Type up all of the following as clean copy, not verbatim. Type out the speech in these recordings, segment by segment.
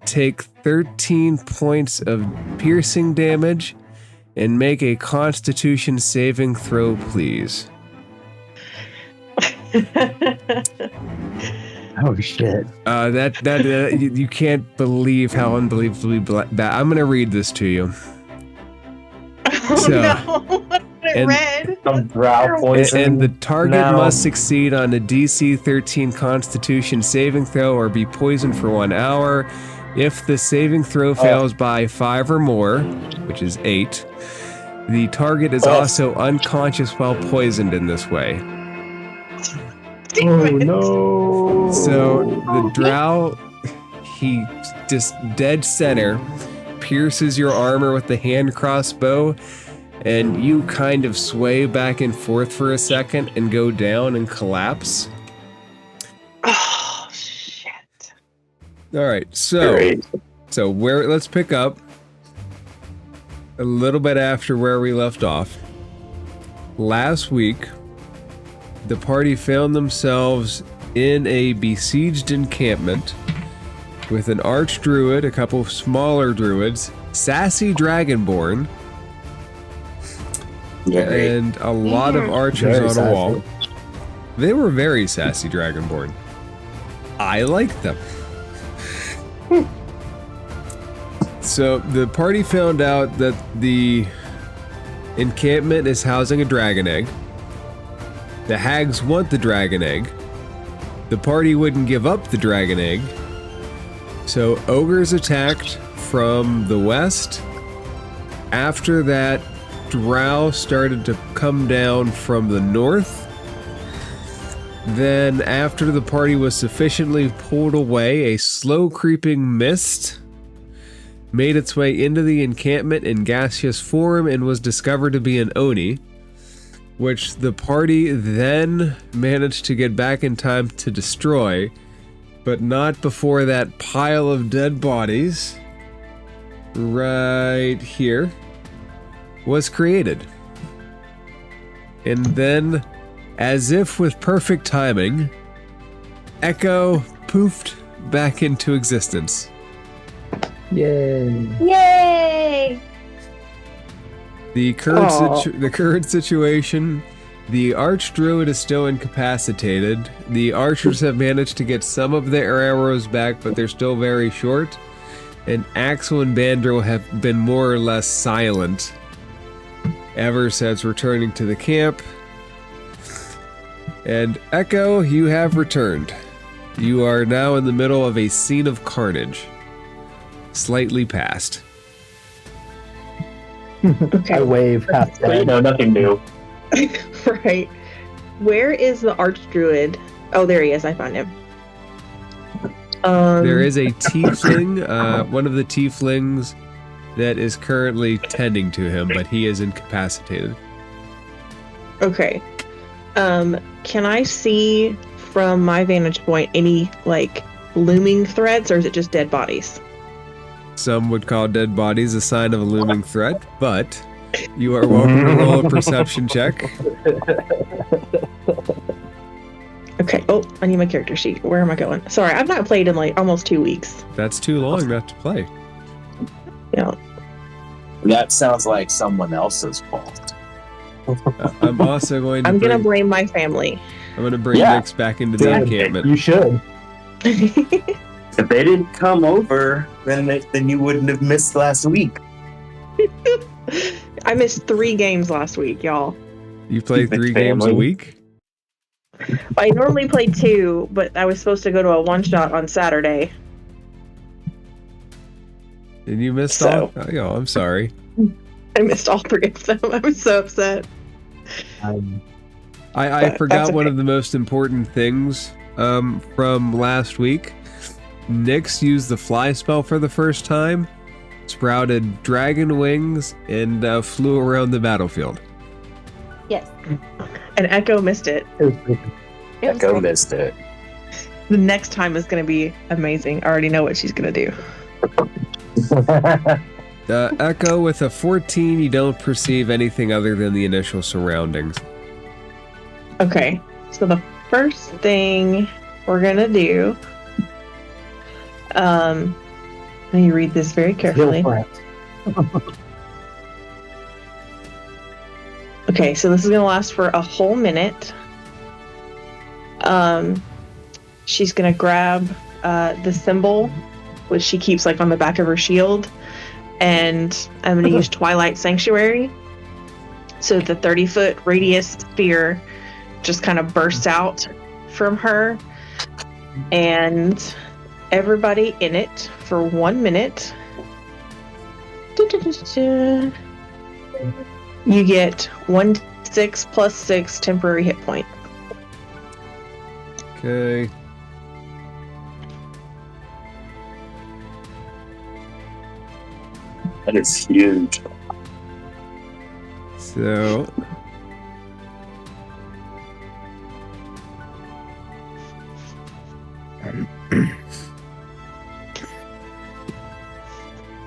Take 13 points of piercing damage and make a Constitution saving throw, please. Oh shit! You can't believe how unbelievably bad. I'm gonna read this to you. Oh no! I read. Some drow poison. And the target must succeed on a DC 13 Constitution saving throw or be poisoned for 1 hour. If the saving throw fails by 5 or more, which is 8, the target is also unconscious while poisoned in this way. Oh no! So the drow, he just dead center pierces your armor with the hand crossbow, and you kind of sway back and forth for a second and go down and collapse. Oh shit! All right, so let's pick up a little bit after where we left off. Last week, the party found themselves in a besieged encampment with an archdruid, a couple of smaller druids, sassy dragonborn, and a lot of archers on a wall. They were very sassy dragonborn. I liked them. So the party found out that the encampment is housing a dragon egg. The hags want the dragon egg. The party wouldn't give up the dragon egg. So ogres attacked from the west. After that, drow started to come down from the north. Then after the party was sufficiently pulled away, a slow creeping mist made its way into the encampment in gaseous form and was discovered to be an Oni, which the party then managed to get back in time to destroy, but not before that pile of dead bodies right here was created. And then, as if with perfect timing, Echo poofed back into existence. Yay! Yay! The current situation, the archdruid is still incapacitated. The archers have managed to get some of their arrows back, but they're still very short. And Axel and Bandro have been more or less silent ever since returning to the camp. And Echo, you have returned. You are now in the middle of a scene of carnage. Slightly past. Okay. I wave past that. Nothing new. Right. Where is the archdruid? Oh, there he is. I found him. There is a tiefling, one of the tieflings that is currently tending to him, but he is incapacitated. Okay. Can I see from my vantage point any, looming threats, or is it just dead bodies? Some would call dead bodies a sign of a looming threat, but you are welcome to roll a perception check. Okay. Oh, I need my character sheet. Where am I going? Sorry, I've not played in almost 2 weeks. That's too long not to play. Yeah. That sounds like someone else's fault. I'm also going to. I'm gonna blame my family. I'm gonna bring Nix back into the encampment. You should. If they didn't come over, then you wouldn't have missed last week. I missed 3 games last week, y'all. You play 3 games a week? I normally play 2, but I was supposed to go to a one-shot on Saturday. And you missed all? Oh, I'm sorry. I missed all 3 of them. I was so upset. I forgot one of the most important things from last week. Nyx used the fly spell for the first time, sprouted dragon wings, and flew around the battlefield. Yes. And Echo missed it. Echo missed it. The next time is going to be amazing. I already know what she's going to do. Echo, with a 14, you don't perceive anything other than the initial surroundings. Okay. So the first thing we're going to do Let me read this very carefully. Okay, so this is gonna last for a whole minute. She's gonna grab the symbol, which she keeps like on the back of her shield, and I'm gonna use Twilight Sanctuary. So the 30-foot radius sphere just kind of bursts out from her, and everybody in it for 1 minute. You get 1d6 plus 6 temporary hit point. Okay. That is huge. So.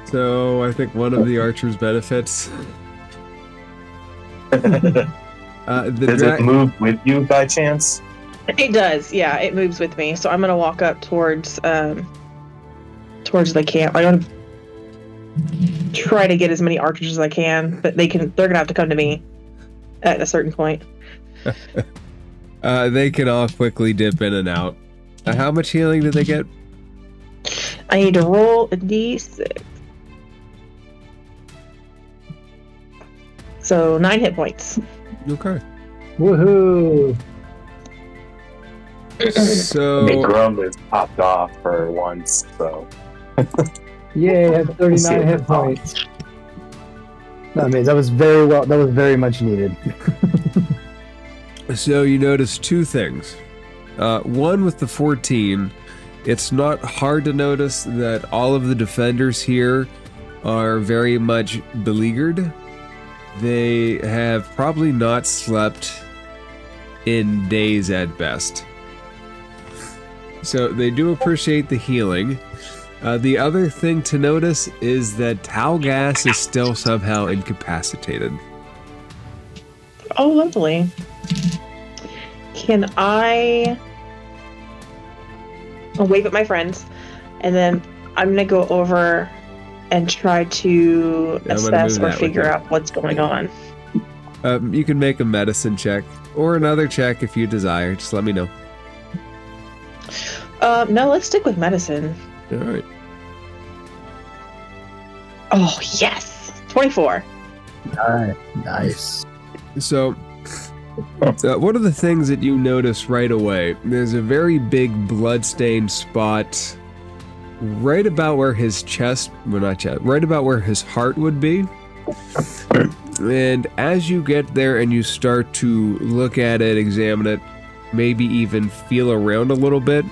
So I think one of the archer's benefits. Does it move with you by chance? It does, yeah. It moves with me, so I'm gonna walk up towards the camp. I'm gonna try to get as many archers as I can, but they're gonna have to come to me at a certain point. They can all quickly dip in and out. How much healing did they get? I need to roll a d6. So 9 hit points. Okay. Woohoo! The So drum is popped off for once, so. Yay, I have 39 hit points. No, I mean, that was very much needed. So you notice two things. One, with the 14, it's not hard to notice that all of the defenders here are very much beleaguered. They have probably not slept in days at best. So they do appreciate the healing. The other thing to notice is that Talgas is still somehow incapacitated. Oh, lovely. I'll wave at my friends, and then I'm gonna go over and try to assess or figure out what's going on. You can make a medicine check or another check if you desire. Just let me know. No, let's stick with medicine. All right. Oh, yes! 24. Alright, nice. So, one of the things that you notice right away, there's a very big blood-stained spot right about where his chest, well, not chest, right about where his heart would be. And as you get there and you start to look at it, examine it, maybe even feel around a little bit,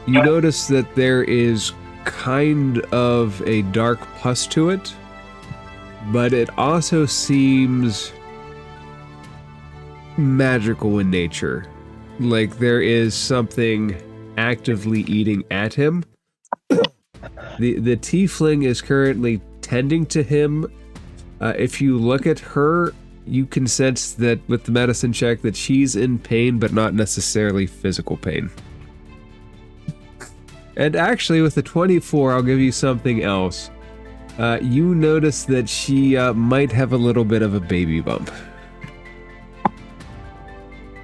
you notice that there is kind of a dark pus to it, but it also seems magical in nature. Like there is something actively eating at him. The tiefling is currently tending to him. If you look at her, you can sense that with the medicine check that she's in pain, but not necessarily physical pain. And actually, with the 24, I'll give you something else. You notice that she might have a little bit of a baby bump.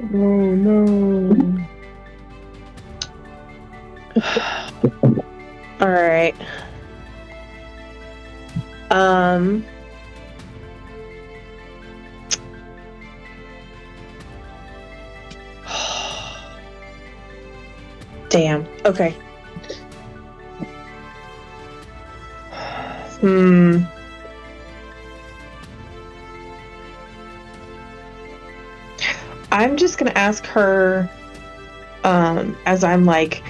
Oh no. All right. Damn. Okay. I'm just gonna ask her, as I'm like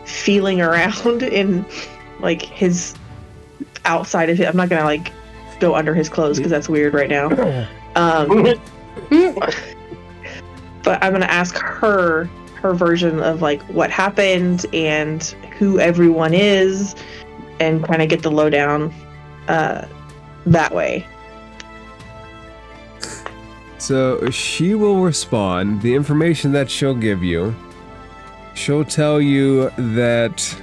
feeling around in like his outside of it. I'm not gonna like go under his clothes because that's weird right now. But I'm gonna ask her version of like what happened and who everyone is, and kind of get the lowdown that way. So she will respond. The information that she'll give you, she'll tell you that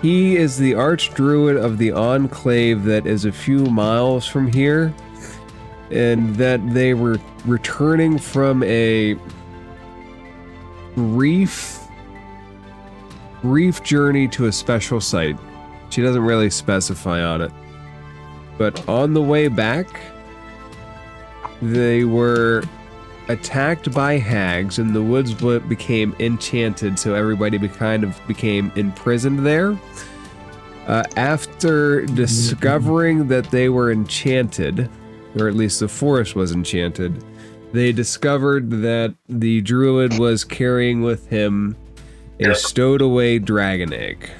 He is the archdruid of the enclave that is a few miles from here, and that they were returning from a brief journey to a special site. She doesn't really specify on it. But on the way back, they were attacked by hags, and the woods became enchanted, so everybody became imprisoned there. After discovering that they were enchanted, or at least the forest was enchanted, they discovered that the druid was carrying with him a stowed away dragon egg.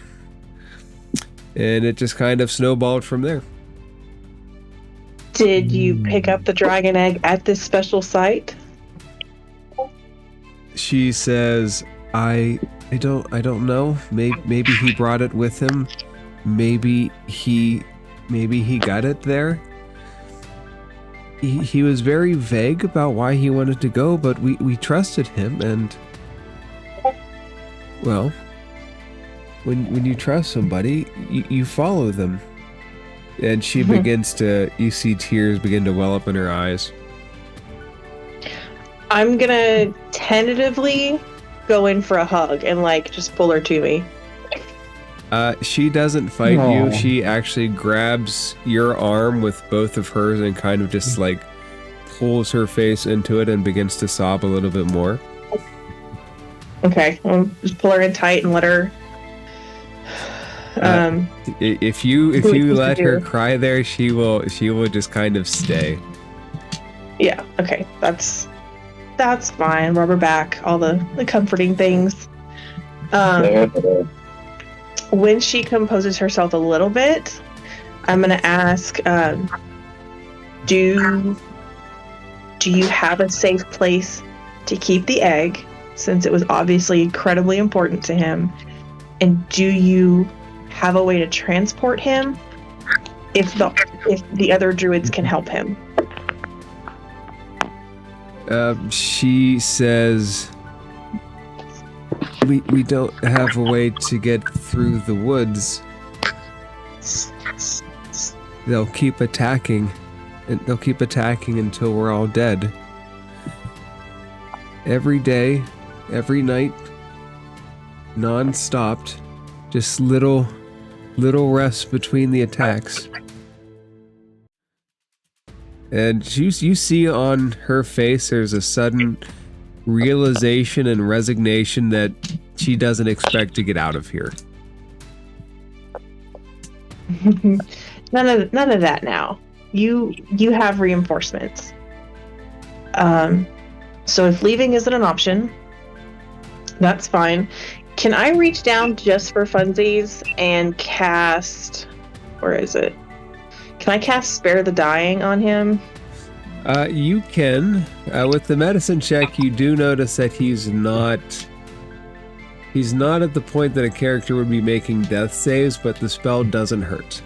And it just kind of snowballed from there. Did you pick up the dragon egg at this special site? She says, I don't know. Maybe he brought it with him. Maybe he got it there. He was very vague about why he wanted to go, but we trusted him, and well, when you trust somebody, you follow them. And she begins to, you see tears begin to well up in her eyes. I'm gonna tentatively go in for a hug and like just pull her to me. She doesn't fight you. She actually grabs your arm with both of hers and kind of just like pulls her face into it and begins to sob a little bit more. Okay, I'll just pull her in tight and let her. If you let her cry there, she will just kind of stay. Yeah. Okay. That's fine. Rub her back. All the comforting things. When she composes herself a little bit, I'm gonna ask, do you have a safe place to keep the egg, since it was obviously incredibly important to him? And do you have a way to transport him if the other druids can help him? She says, we don't have a way to get through the woods. They'll keep attacking, and they'll keep attacking until we're all dead. Every day, every night, non-stopped, just little rests between the attacks. And you see on her face there's a sudden realization and resignation that she doesn't expect to get out of here. None of that now. You have reinforcements. So if leaving isn't an option, that's fine. Can I reach down just for funsies and cast, where is it? Can I cast Spare the Dying on him? You can. With the medicine check, you do notice that he's not at the point that a character would be making death saves, but the spell doesn't hurt.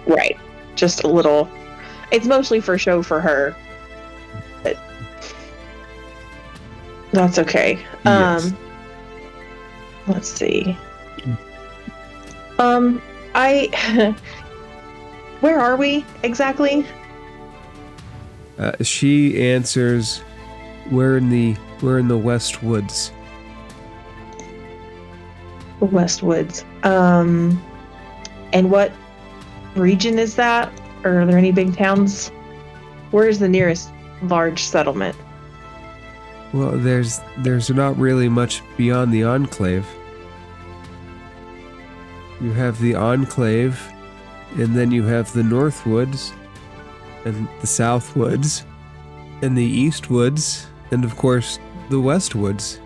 Right. Just a little. It's mostly for show for her. But that's okay. Yes. Let's see. Where are we exactly? She answers, we're in the West Woods. West Woods. And what region is that? Or are there any big towns? Where is the nearest large settlement? Well, there's not really much beyond the Enclave. You have the Enclave, and then you have the North Woods, and the South Woods, and the East Woods, and of course, the West Woods.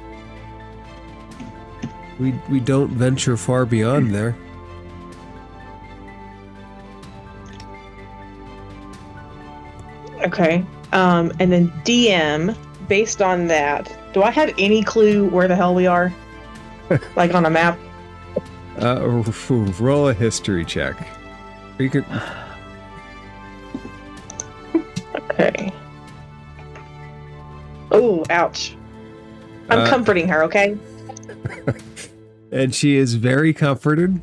We don't venture far beyond there. Okay. And then DM, based on that, do I have any clue where the hell we are? Like on a map? Roll a history check. You could. Okay. Oh, ouch. I'm comforting her, okay? and she is very comforted,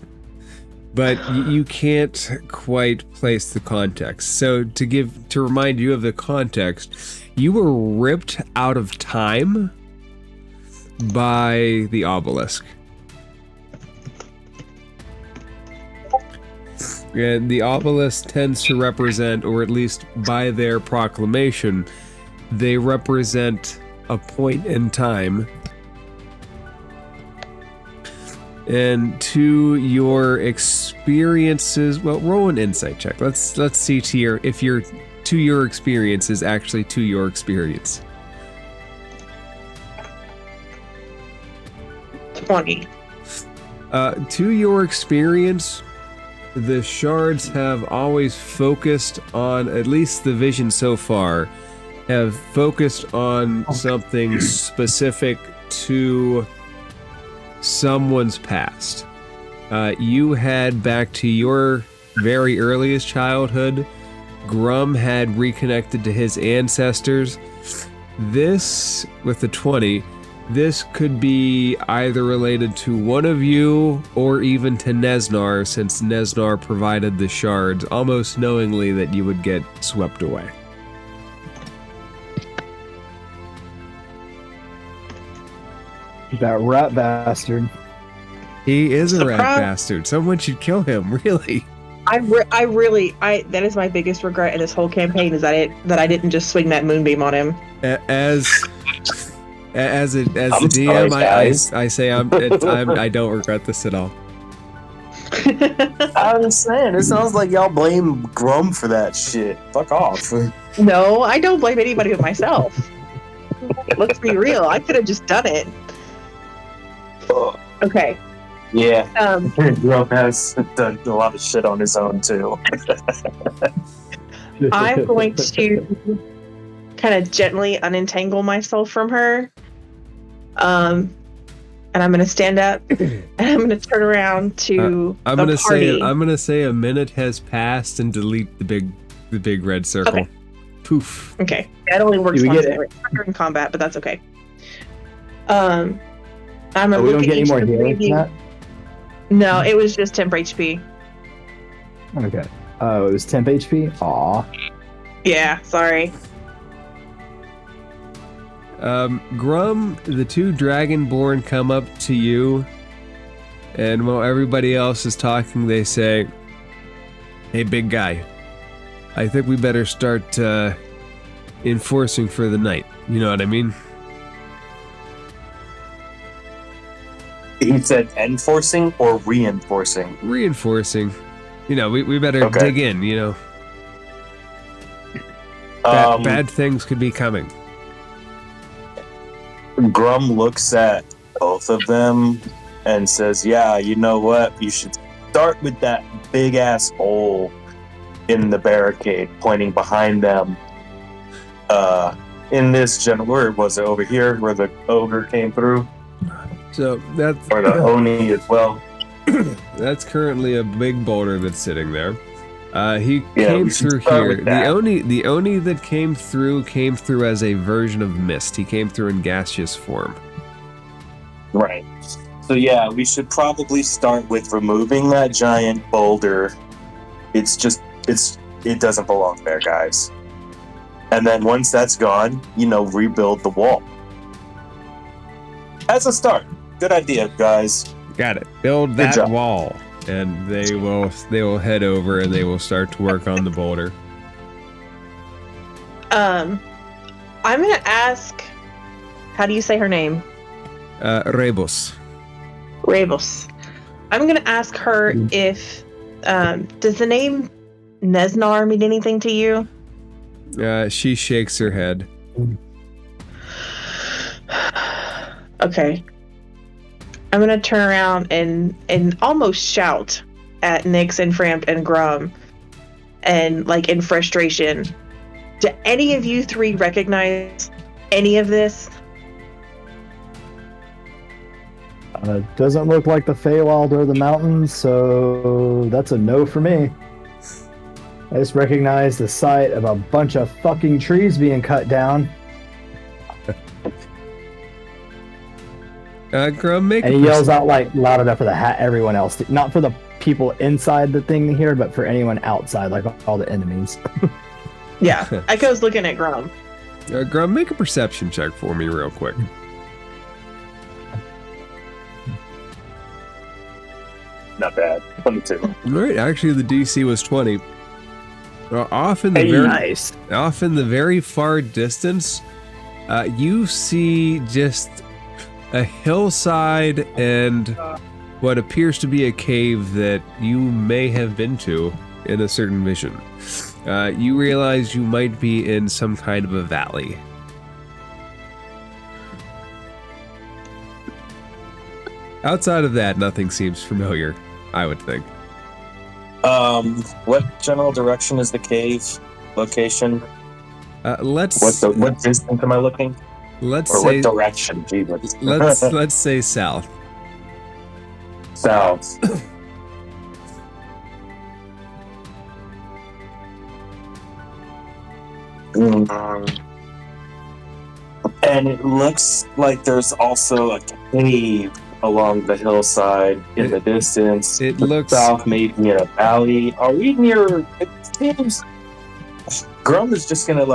but you can't quite place the context. So to remind you of the context, you were ripped out of time by the obelisk. And the obelisk tends to represent, or at least by their proclamation, they represent a point in time. And to your experiences, well, roll an insight check. Let's see to your experience is actually to your experience. 20. To your experience, the shards have always focused on, at least the vision so far, have focused on something specific to someone's past. You had back to your very earliest childhood. Grum had reconnected to his ancestors. This, with the 20, this could be either related to one of you or even to Nesnar, since Nesnar provided the shards, almost knowingly that you would get swept away. That rat bastard. He is a rat Surprise. bastard. Someone should kill him, really. That is my biggest regret in this whole campaign is that I didn't just swing that moonbeam on him. As the I'm DM, sorry, guys. I say I don't regret this at all. I'm saying, it sounds like y'all blame Grum for that shit. Fuck off. No, I don't blame anybody but myself. Let's be real. I could have just done it. Okay. Yeah. Um, Grum has done a lot of shit on his own, too. I'm going to kind of gently unentangle myself from her. And I'm going to stand up and I'm going to turn around to I'm the gonna party. say a minute has passed and delete the big red circle. Okay. Poof. Okay. That only works Do we once get in combat, but that's okay. I'm going to we look don't at get any each more of the healing three from of you. that? No, it was just temp HP. Okay. Oh, it was temp HP? Aw. Yeah, sorry. Grum, the two Dragonborn come up to you, and while everybody else is talking, they say, "Hey, big guy, I think we better start enforcing for the night. You know what I mean?" He said enforcing or reinforcing? Reinforcing. You know, we better Okay. dig in, you know. Bad things could be coming. Grum looks at both of them and says, yeah, you know what? You should start with that big ass hole in the barricade pointing behind them. In this general, where was it? Over here where the ogre came through? So that's Or the Oni as well? that's currently a big boulder that's sitting there. He Yeah, came we should through start here. with that. The Oni that came through as a version of mist. He came through in gaseous form. Right. So yeah, we should probably start with removing that giant boulder. It doesn't belong there, guys. And then once that's gone, rebuild the wall. As a start. Good idea, guys. Got it. Build Good that job. wall, and they will head over and they will start to work on the boulder. I'm gonna ask, how do you say her name? Rebus. Rebus. I'm gonna ask her if, does the name Nesnar mean anything to you? She shakes her head. Okay. I'm gonna turn around and almost shout at Nyx and Framp and Grum, and like in frustration. Do any of you three recognize any of this? Doesn't look like the Feywild or the mountains, so that's a no for me. I just recognize the sight of a bunch of fucking trees being cut down. Grum, make And a he yells out like loud enough for everyone else, not for the people inside the thing to hear, but for anyone outside, like all the enemies. Yeah, Echo's looking at Grum. Grum, make a perception check for me real quick. Not bad. 22. All right, actually, the DC was 20. Off in the very far distance, you see just a hillside and what appears to be a cave that you may have been to in a certain vision. You realize you might be in some kind of a valley. Outside of that, nothing seems familiar, I would think. What general direction is the cave location? What distance am I looking? Let's or say what direction? Jesus. let's say south. South. And it looks like there's also a cave along the hillside in the distance. It looks south, maybe in a valley. Are we near? It seems. Grum is just gonna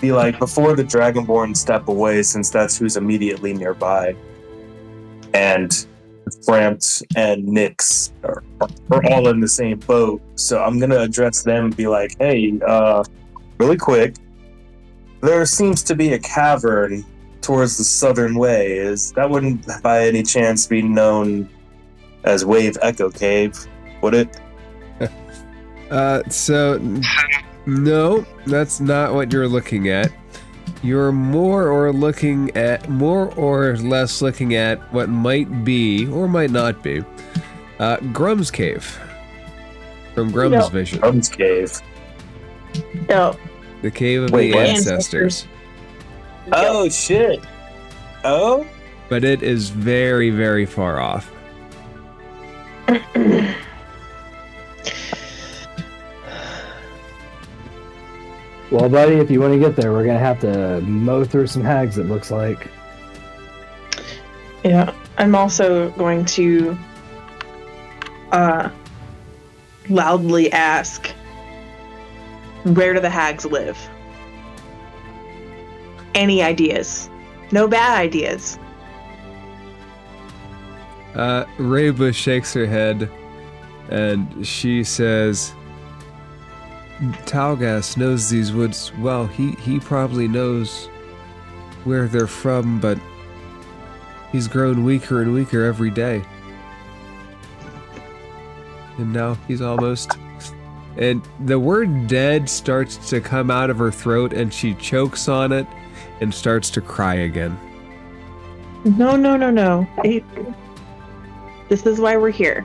be like before the Dragonborn step away, since that's who's immediately nearby. And Frampt and Nyx are all in the same boat, so I'm gonna address them and be like, "Hey, really quick. There seems to be a cavern towards the southern way. That wouldn't by any chance be known as Wave Echo Cave, would it?" So no, that's not what you're looking at. You're more or less looking at what might be or might not be Grum's Cave from Grum's vision. Grum's Cave. No. The cave of Wait, the what? ancestors. Oh shit! Oh, But it is very, very far off. Well, buddy, if you want to get there, we're gonna have to mow through some hags, it looks like. Yeah, I'm also going to loudly ask, where do the hags live? Any ideas? No bad ideas. Reba shakes her head and she says, Talgas knows these woods well. He probably knows where they're from, but he's grown weaker and weaker every day. And now he's almost... And the word dead starts to come out of her throat and she chokes on it and starts to cry again. No. This is why we're here.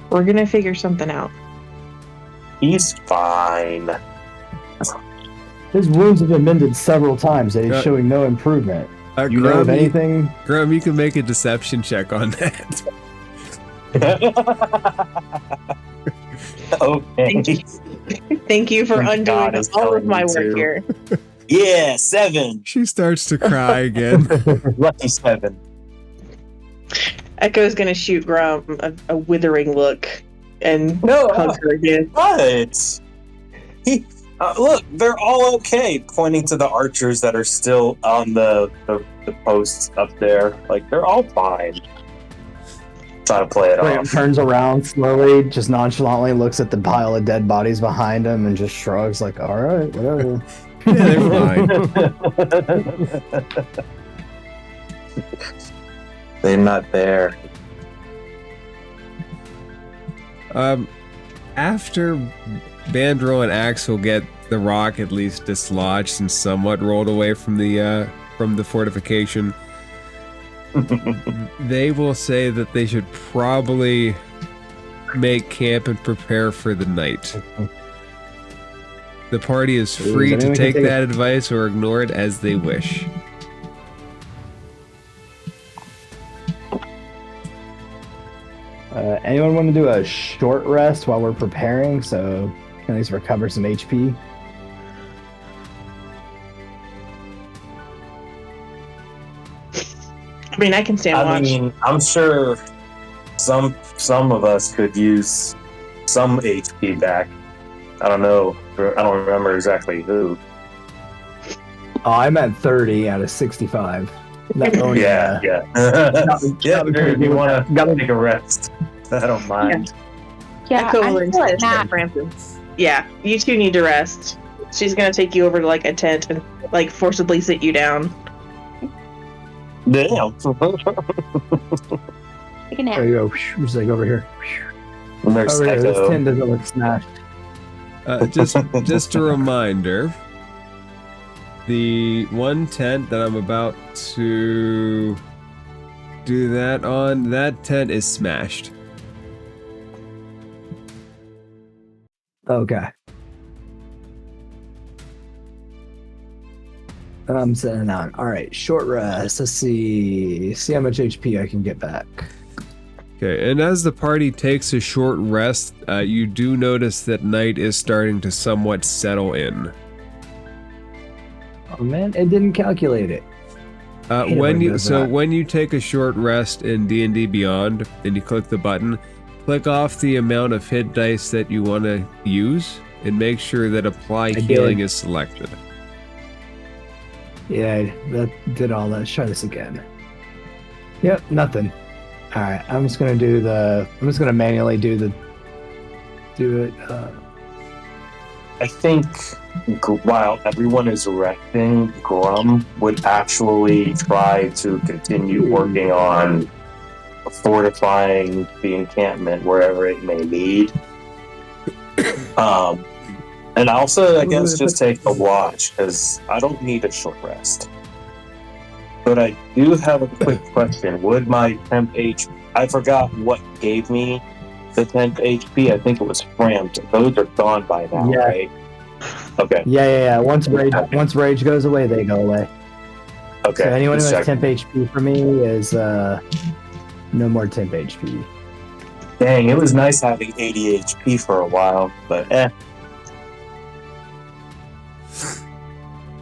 We're gonna figure something out. he's fine. His wounds have been mended several times and he's showing no improvement. You know of anything? Grum, you can make a deception check on that. Okay. Thank you for Thank God undoing it's all of telling my me work to. here. Yeah, 7. She starts to cry again. Lucky 7. Echo's gonna shoot Grum a withering look and No, hug her again. What? Look, they're all okay. Pointing to the archers that are still on the posts up there. Like, they're all fine. Trying to play it Graham off. turns around slowly, just nonchalantly looks at the pile of dead bodies behind him and just shrugs like, all right, whatever. Yeah, they're fine. They're not there. After Bandro and Axel get the rock at least dislodged and somewhat rolled away from the fortification, they will say that they should probably make camp and prepare for the night. The party is free to take that advice or ignore it as they wish. Anyone want to do a short rest while we're preparing so at least recover some HP? I mean, I can stand watch. I mean, I'm sure some of us could use some HP back. I don't know. I don't remember exactly who. Oh, I'm at 30 out of 65. Not going Yeah. yeah, If you want to take a rest, I don't mind. Yeah, Equivalent I'm to still at Frampton. Yeah, you two need to rest. She's gonna take you over to like a tent and like forcibly sit you down. Damn. Take a nap. There you go. Just like over here. And there's Over here. This Echo. tent doesn't look smashed. Just a reminder. The one tent that I'm about to do that on, that tent is smashed. Okay. I'm sitting down. All right, short rest. Let's see how much HP I can get back. Okay, and as the party takes a short rest, you do notice that night is starting to somewhat settle in. Oh man, it didn't calculate it. Hate it when it does that. When you take a short rest in D&D Beyond and you click the button, click off the amount of hit dice that you want to use and make sure that apply healing is selected. Yeah, that did all that. Let's try this again. Yep, nothing. All right, I'm just gonna manually do it. I think while everyone is resting, Grum would actually try to continue working on fortifying the encampment wherever it may need. And also, I guess, just take a watch, because I don't need a short rest. But I do have a quick question. Would my temp HP... I forgot what gave me the temp HP. I think it was Framped. Those are gone by now, Yeah. right? Okay. Yeah. Once rage goes away, they go away. Okay. So anyone who just has checking. temp HP for me is no more temp HP. Dang, it was nice having 80 HP for a while, but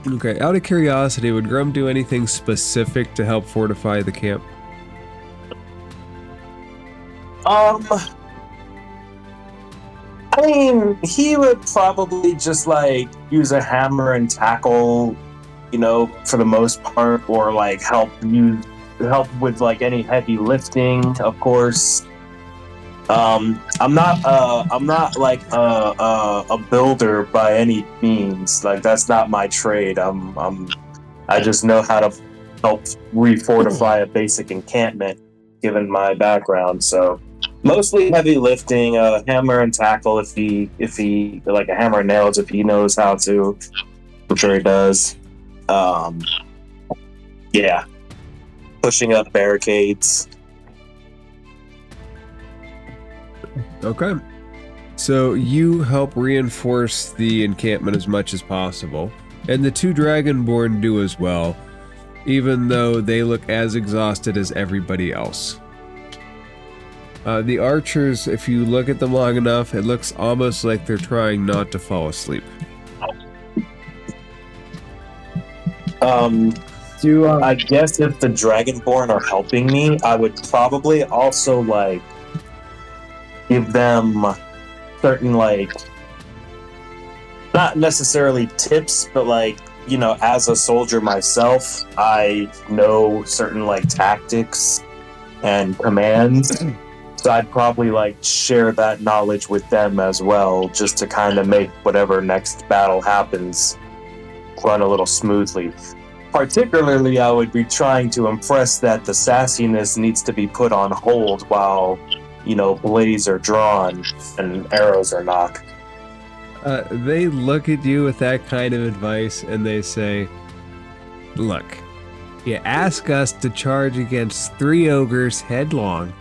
Okay, out of curiosity, would Grum do anything specific to help fortify the camp? I mean, he would probably just like use a hammer and tackle, for the most part, or like help with like any heavy lifting, of course. I'm not like a builder by any means. Like, that's not my trade. I just know how to help refortify a basic encampment, given my background. So mostly heavy lifting, hammer and tackle if he like a hammer and nails if he knows how to. I'm sure he does. Yeah, pushing up barricades. Okay. So you help reinforce the encampment as much as possible, and the two Dragonborn do as well, even though they look as exhausted as everybody else. The archers, if you look at them long enough, it looks almost like they're trying not to fall asleep. I guess if the Dragonborn are helping me, I would probably also like give them certain like, not necessarily tips, but like, as a soldier myself, I know certain like tactics and commands. So I'd probably like share that knowledge with them as well, just to kind of make whatever next battle happens run a little smoothly. Particularly, I would be trying to impress that the sassiness needs to be put on hold while, blades are drawn and arrows are knocked. They look at you with that kind of advice and they say, "Look, you ask us to charge against 3 ogres headlong,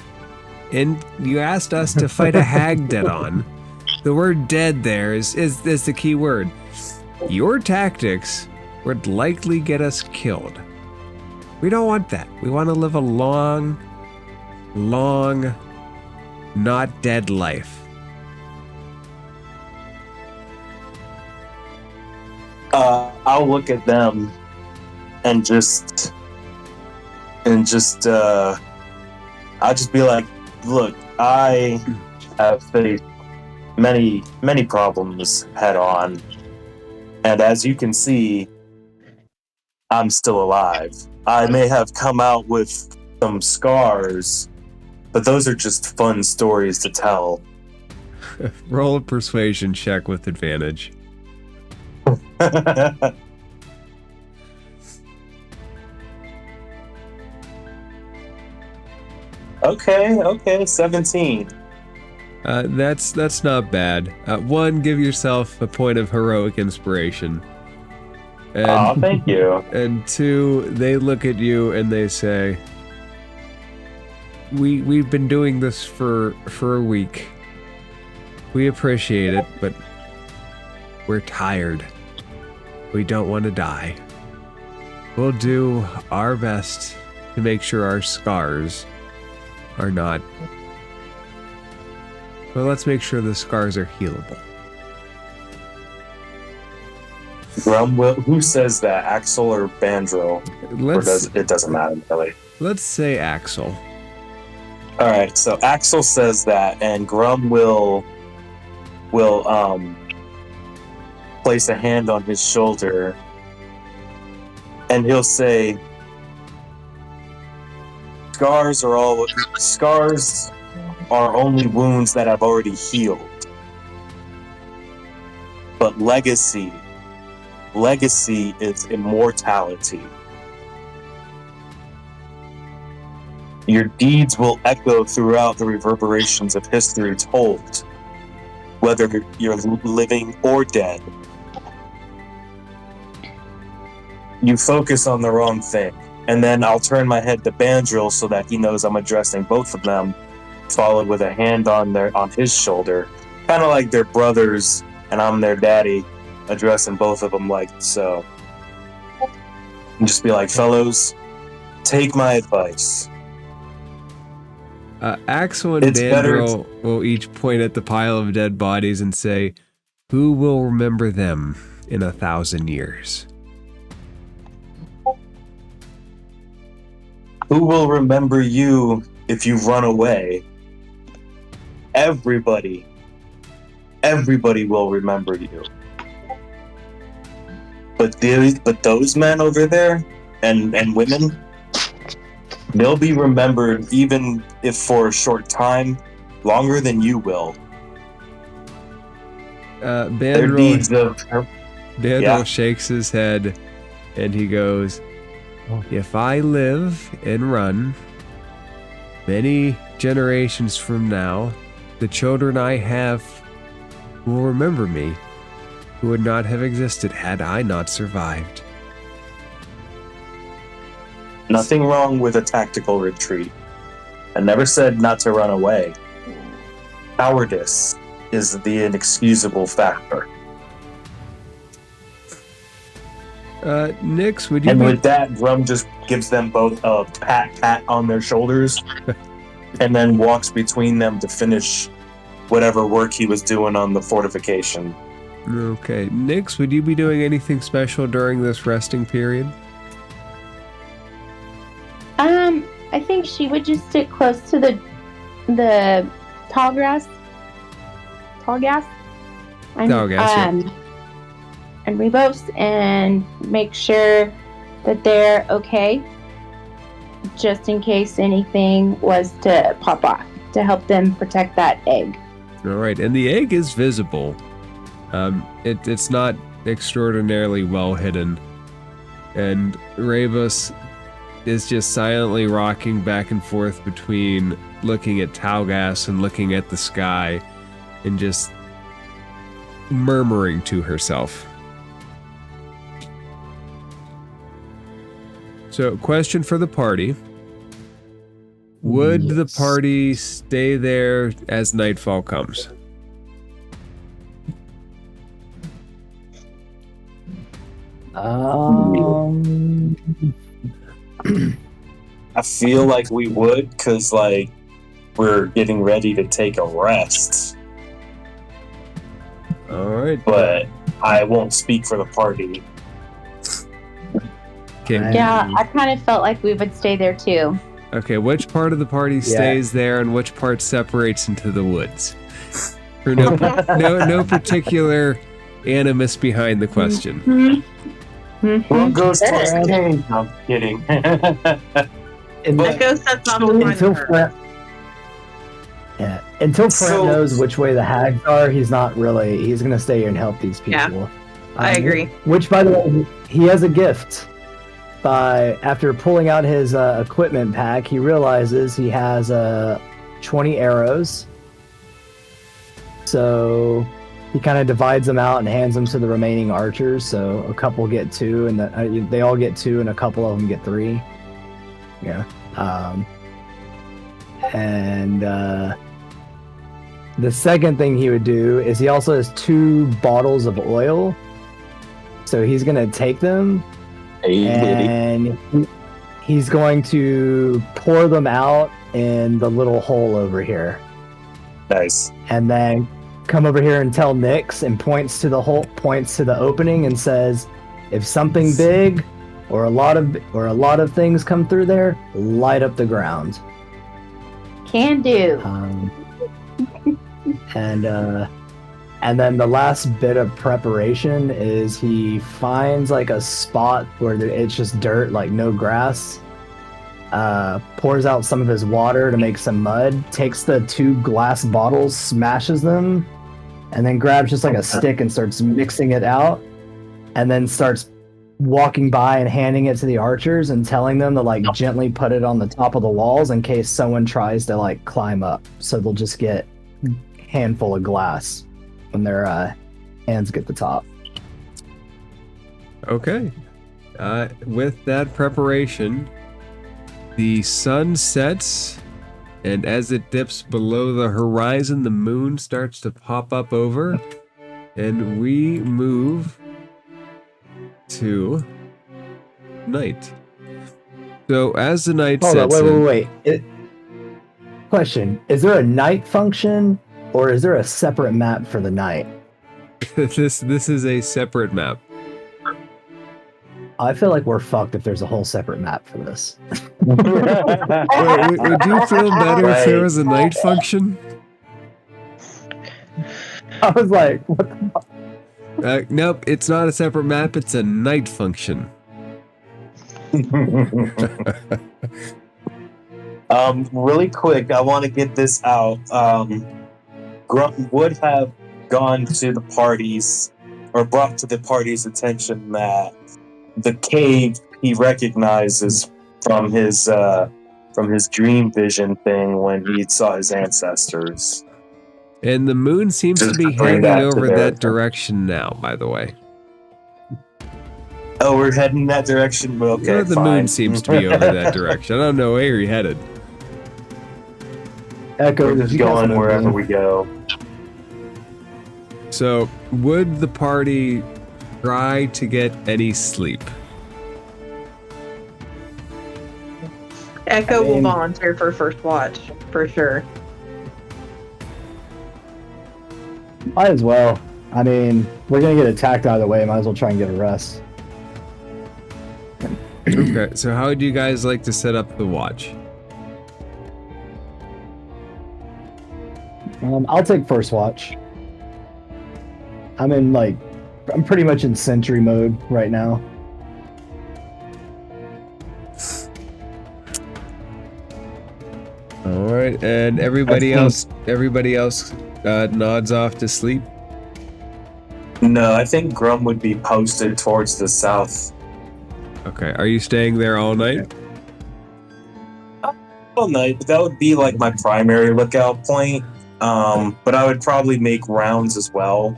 and you asked us to fight a hag dead on. The word dead there is the key word. Your tactics would likely get us killed. We don't want that. We want to live a long, not dead life." I'll look at them and just and just I'll just be like, look, I have faced many problems head on, and as you can see, I'm still alive. I may have come out with some scars, but those are just fun stories to tell. Roll a persuasion check with advantage. Okay, 17. That's not bad. One, give yourself a point of heroic inspiration. And, Thank you. and two, they look at you and they say, We've been doing this for a week. We appreciate it, but we're tired. We don't want to die. We'll do our best to make sure our scars are not... Well, let's make sure the scars are healable. Who says that? Axel or Bandril? It doesn't matter, really. Let's say Axel. Alright, so Axel says that, and Grum will place a hand on his shoulder, and he'll say, Scars are only wounds that have already healed. But legacy is immortality. Your deeds will echo throughout the reverberations of history told, whether you're living or dead. You focus on the wrong thing. And then I'll turn my head to Bandril so that he knows I'm addressing both of them, followed with a hand on his shoulder. Kind of like they're brothers, and I'm their daddy, addressing both of them like so. And just be like, fellows, take my advice. Axel and Bandril will each point at the pile of dead bodies and say, who will remember them in 1,000 years? Who will remember you if you run away? Everybody will remember you. But those men over there and women, they'll be remembered even if for a short time, longer than you will. Bandril shakes his head and he goes, if I live and run, many generations from now, the children I have will remember me, who would not have existed had I not survived. Nothing wrong with a tactical retreat. I never said not to run away. Cowardice is the inexcusable factor. Nix, would you? And with that, Grum just gives them both a pat on their shoulders, and then walks between them to finish whatever work he was doing on the fortification. Okay, Nix, would you be doing anything special during this resting period? I think she would just stick close to the tall grass. And Rebos, and make sure that they're okay, just in case anything was to pop off, to help them protect that egg. All right, and the egg is visible. It's not extraordinarily well hidden, and Rebos is just silently rocking back and forth between looking at Talgas and looking at the sky, and just murmuring to herself. So, question for the party. Would the party stay there as nightfall comes? I feel like we would, because, like, we're getting ready to take a rest. All right. But I won't speak for the party. Okay. Yeah, I kind of felt like we would stay there too. Okay, which part of the party stays there and which part separates into the woods? For no particular animus behind the question. Well, goes towards the cave. No, I'm kidding. Echo sets off to find her. Until Fran knows which way the hags are, he's gonna stay here and help these people. Yeah, I agree. Which, by the way, he has a gift. After pulling out his equipment pack, he realizes he has 20 arrows. So he kind of divides them out and hands them to the remaining archers. So a couple get 2, and they all get 2, and a couple of them get 3. Yeah. The second thing he would do is he also has 2 bottles of oil. So he's gonna take them. And he's going to pour them out in the little hole over here. Nice. And then come over here and tell Nyx, and points to the opening and says, if something big or a lot of things come through there, light up the ground. Can do. And then the last bit of preparation is he finds like a spot where it's just dirt, like no grass. Pours out some of his water to make some mud, takes the 2 glass bottles, smashes them, and then grabs just like a stick and starts mixing it out, and then starts walking by and handing it to the archers and telling them to like gently put it on the top of the walls in case someone tries to like climb up. So they'll just get a handful of glass when their hands get the top. Okay. With that preparation, the sun sets, and as it dips below the horizon, the moon starts to pop up over, and we move to night. So as the night sets wait. Question, is there a night function? Or is there a separate map for the night? This is a separate map. I feel like we're fucked if there's a whole separate map for this. Would you feel better if there was a night function? I was like, what the fuck? Nope, it's not a separate map, it's a night function. Really quick, I want to get this out. Grunt would have gone to the parties, or brought to the party's attention that the cave he recognizes from his dream vision thing when he saw his ancestors. And the moon seems to be heading over that direction now, by the way. Oh, we're heading that direction? Okay, the moon seems to be over that direction. I don't know where you're headed. Echo, we're just going wherever we go. So, would the party try to get any sleep? Echo will volunteer for first watch, for sure. Might as well. I mean, we're gonna get attacked out of the way. Might as well try and get a rest. Okay, so how would you guys like to set up the watch? I'll take first watch. I'm pretty much in sentry mode right now. All right, and everybody else nods off to sleep. No, I think Grum would be posted towards the south. Okay, are you staying there all night? All night. That would be like my primary lookout point. But I would probably make rounds as well,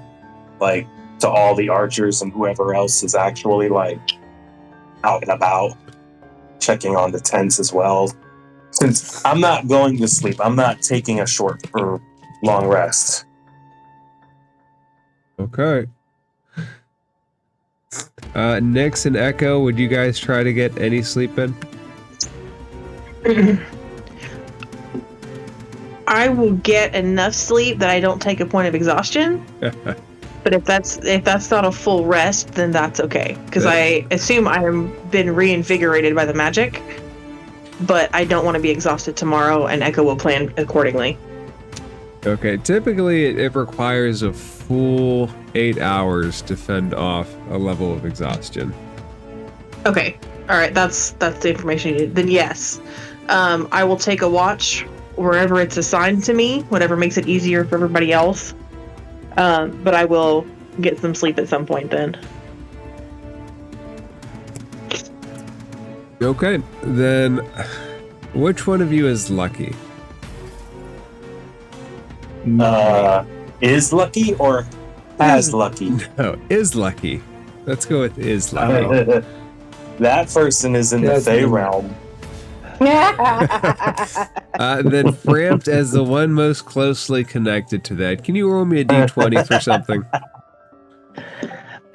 like to all the archers and whoever else is actually like out and about, checking on the tents as well. Since I'm not going to sleep, I'm not taking a short or long rest. Okay. Nyx and Echo, would you guys try to get any sleep in? I will get enough sleep that I don't take a point of exhaustion. But But if that's not a full rest, then that's okay. Because I assume I've been reinvigorated by the magic, but I don't want to be exhausted tomorrow, and Echo will plan accordingly. Okay, typically it requires a full 8 hours to fend off a level of exhaustion. Okay, all right, that's the information you need. Then yes, I will take a watch wherever it's assigned to me, whatever makes it easier for everybody else. But I will get some sleep at some point then. Okay, then which one of you is lucky? Is lucky or as lucky? No, is lucky. Let's go with is lucky. That person is in the Fey realm. Then Frampt, as the one most closely connected to that, can you roll me a d20 for something?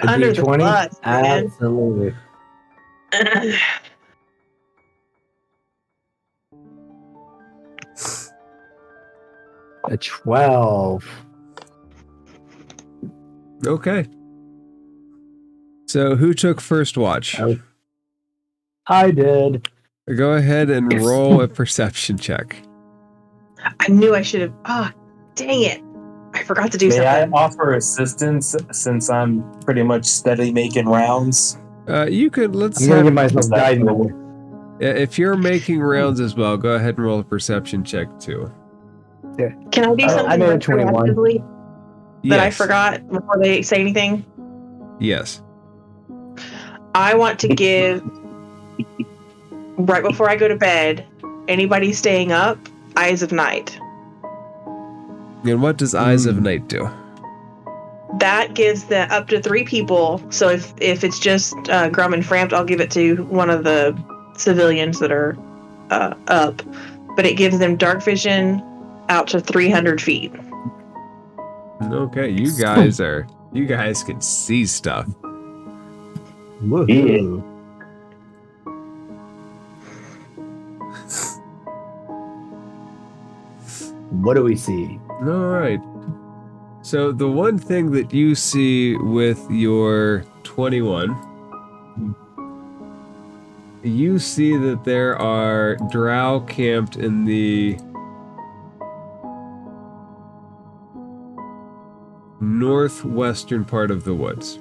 Under the bus, man. Absolutely. A 12. Okay. So who took first watch? I did. Go ahead and roll a perception check. I knew I should have. Ah, dang it! I forgot to do May I something. offer assistance since I'm pretty much steady making rounds? You could, let's I'm gonna have, give myself guidance. if you're making rounds as well, go ahead and roll a perception check too. Can I do something I made a 21. retroactively that I Yes. forgot before they say anything? Yes. I want to give, right before I go to bed, anybody staying up, Eyes of Night. And what does Eyes of Night do? That gives the up to 3 people. So if it's just Grum and Frampt, I'll give it to one of the civilians that are up. But it gives them dark vision out to 300 feet. Okay, you guys can see stuff. Woohoo. What do we see? All right. So the one thing that you see with your 21, you see that there are drow camped in the northwestern part of the woods.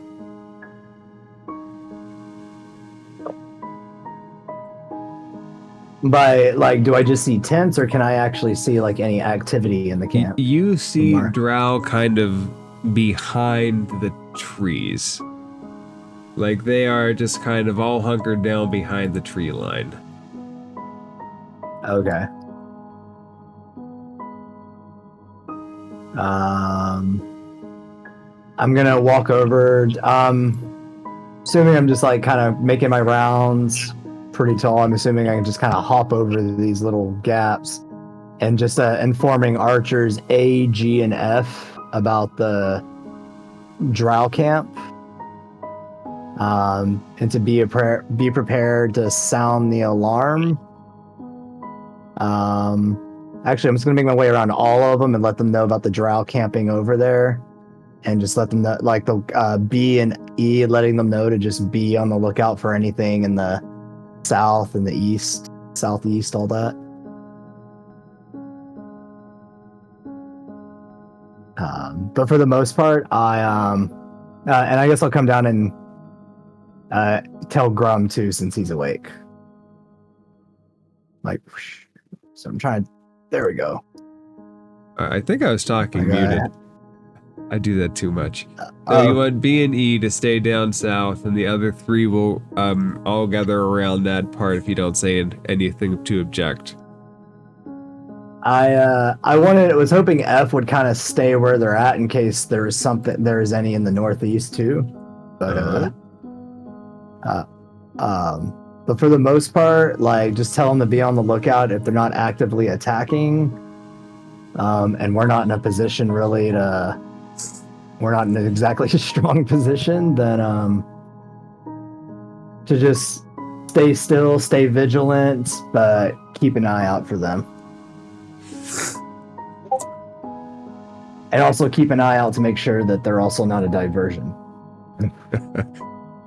By, like, do I just see tents, or can I actually see, like, any activity in the camp? You see Somewhere. drow kind of behind the trees. Like they are just kind of all hunkered down behind the tree line. Okay. I'm gonna walk over. Assuming I'm just like kind of making my rounds pretty tall, I'm assuming I can just kind of hop over these little gaps and just informing archers A, G, and F about the drow camp. And to be prepared to sound the alarm. Actually, I'm just gonna make my way around all of them and let them know about the drow camping over there, and just let them know, like the B and E, letting them know to just be on the lookout for anything in the south and the east, southeast, all that. But for the most part, and I guess I'll come down and tell Grum too, since he's awake. Like, so I'm trying. There we go. I think I was talking Okay. muted. I do that too much. So you want B and E to stay down south, and the other 3 will all gather around that part if you don't say anything to object. I was hoping F would kind of stay where they're at in case there is any in the northeast too. But but for the most part, like, just tell them to be on the lookout if they're not actively attacking. And we're not in a position really we're not in an exactly strong position, then to just stay still, stay vigilant, but keep an eye out for them. And also keep an eye out to make sure that they're also not a diversion.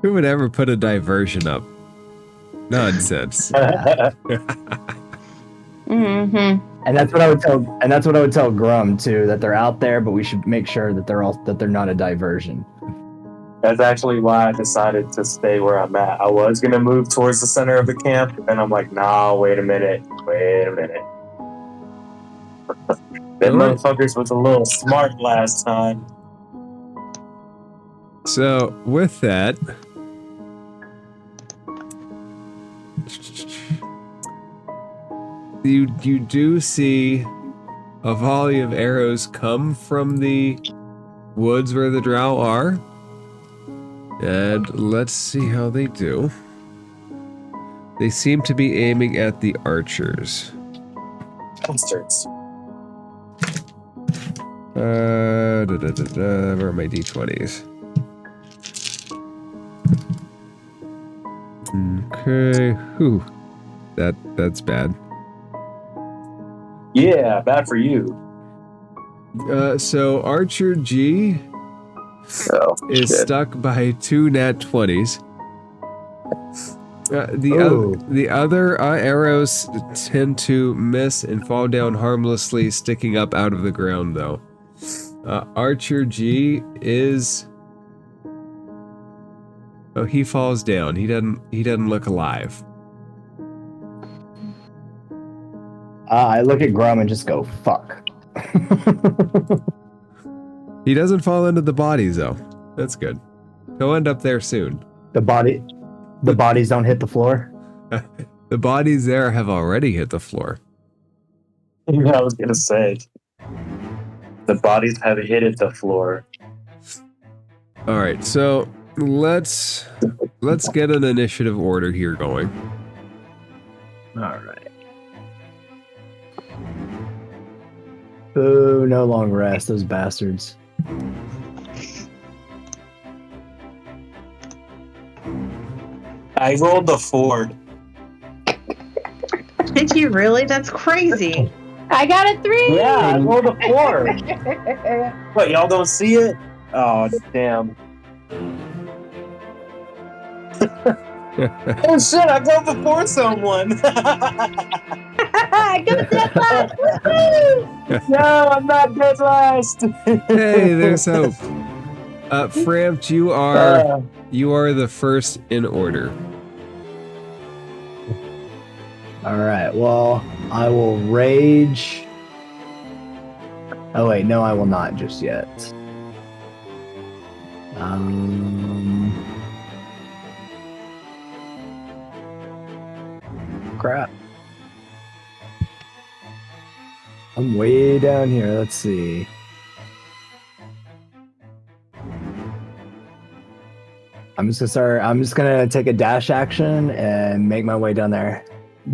Who would ever put a diversion up? Nonsense. Mm-hmm. And that's what I would tell. And that's what I would tell Grum too. That they're out there, but we should make sure that they're not a diversion. That's actually why I decided to stay where I'm at. I was gonna move towards the center of the camp, and I'm like, nah, wait a minute. Them Alright. motherfuckers was a little smart last time. So, with that, you do see a volley of arrows come from the woods where the drow are. And let's see how they do. They seem to be aiming at the archers. Bastards. Where are my d20s? Okay, whew. That's bad. Yeah, bad for you. So Archer G Oh, is shit. stuck by 2 nat 20s. Ooh. The other arrows tend to miss and fall down harmlessly, sticking up out of the ground, though. Archer G is... Oh, he falls down. He doesn't look alive. I look at Grum and just go, fuck. He doesn't fall into the bodies, though. That's good. He'll end up there soon. The bodies don't hit the floor. The bodies there have already hit the floor. I was gonna say. The bodies have hit the floor. All right, so let's get an initiative order here going. All right. Boo, no long rest, those bastards. I rolled a 4. Did you really? That's crazy. I got a 3. Yeah, I rolled a 4. What, y'all don't see it? Oh, damn. Oh shit, I go before someone. I got that last. Woohoo! No, I'm not dead last. Hey, there's hope. Frampt, you are the first in order. All right, well, I will rage. Oh, wait, no, I will not just yet. Crap. I'm way down here. Let's see. I'm just gonna take a dash action and make my way down there.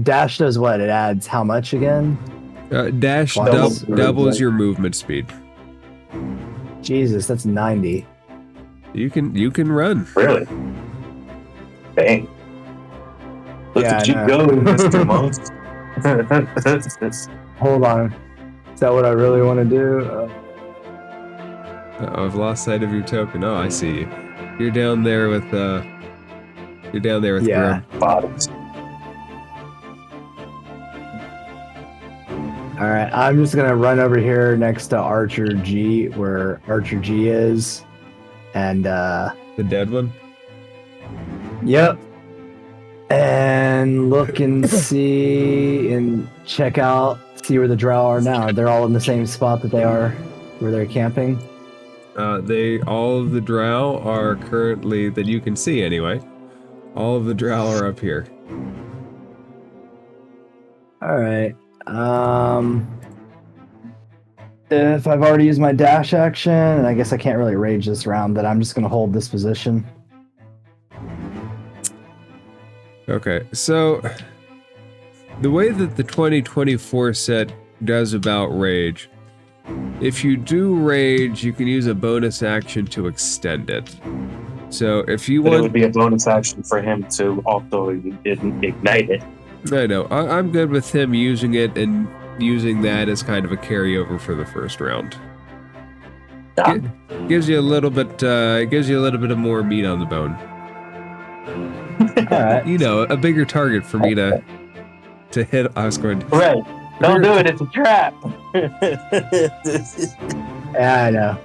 Dash does what? It adds how much again? Dash Twice. doubles your movement speed. Jesus, that's 90. You can run. Really? Dang. Look Yeah, at I you know. go, Mr. Monk. Hold on. Is that what I really want to do? Uh-oh, I've lost sight of your token. Oh, I see you. You're down there with Yeah. Grim. Bottoms. All right, I'm just gonna run over here next to Archer G, where Archer G is, and The dead one? yep, and look and see and check out, see where the drow are now. They're all in the same spot that they are where they're camping. All of the drow are currently, that you can see anyway, all of the drow are up here. All right. If I've already used my dash action, and I guess I can't really rage this round, then I'm just gonna hold this position. Okay, so the way that the 2024 set does about rage, if you do rage, you can use a bonus action to extend it. So if you But it would want, be a bonus action for him to also ignite it. I know, I'm good with him using it and using that as kind of a carryover for the first round. Gives you a little bit. Gives you a little bit of more meat on the bone. All right. You know, a bigger target for me to hit. I was going to. Right. Don't do it. It's a trap. Yeah, I know.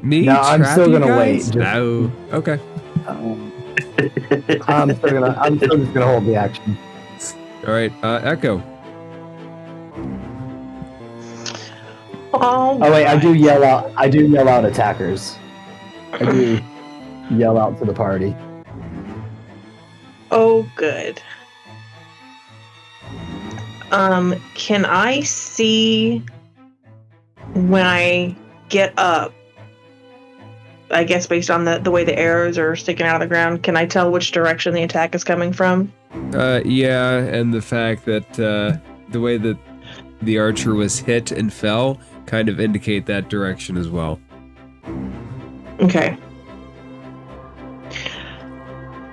Me No, I'm trap still you gonna wait. guys? Just- No. Okay. I'm still just gonna hold the action. All right. Echo. Oh wait, I do yell out. I do yell out attackers. I do yell out to the party. Oh, good. Can I see when I get up? I guess based on the way the arrows are sticking out of the ground, can I tell which direction the attack is coming from? Yeah, and the fact that the way that the archer was hit and fell kind of indicate that direction as well. Okay.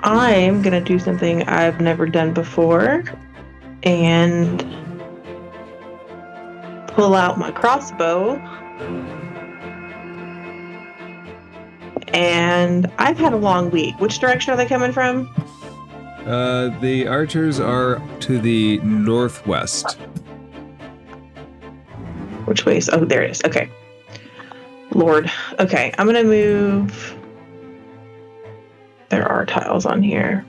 I'm gonna do something I've never done before and pull out my crossbow. And I've had a long week. Which direction are they coming from? The archers are to the northwest. Which way is... Oh, there it is. Okay. Lord. Okay, I'm gonna move... There are tiles on here.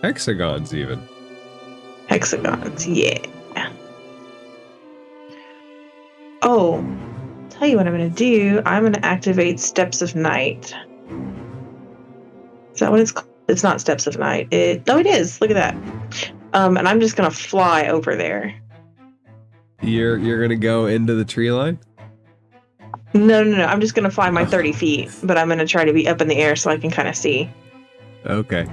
Hexagons, even. Hexagons, yeah. Oh, tell you what I'm gonna do. I'm gonna activate Steps of Night. Is that what it's called? It's not Steps of Night. No, it is. Look at that. And I'm just gonna fly over there. You're gonna go into the tree line? No. I'm just gonna fly my 30 feet, but I'm gonna try to be up in the air so I can kind of see. Okay.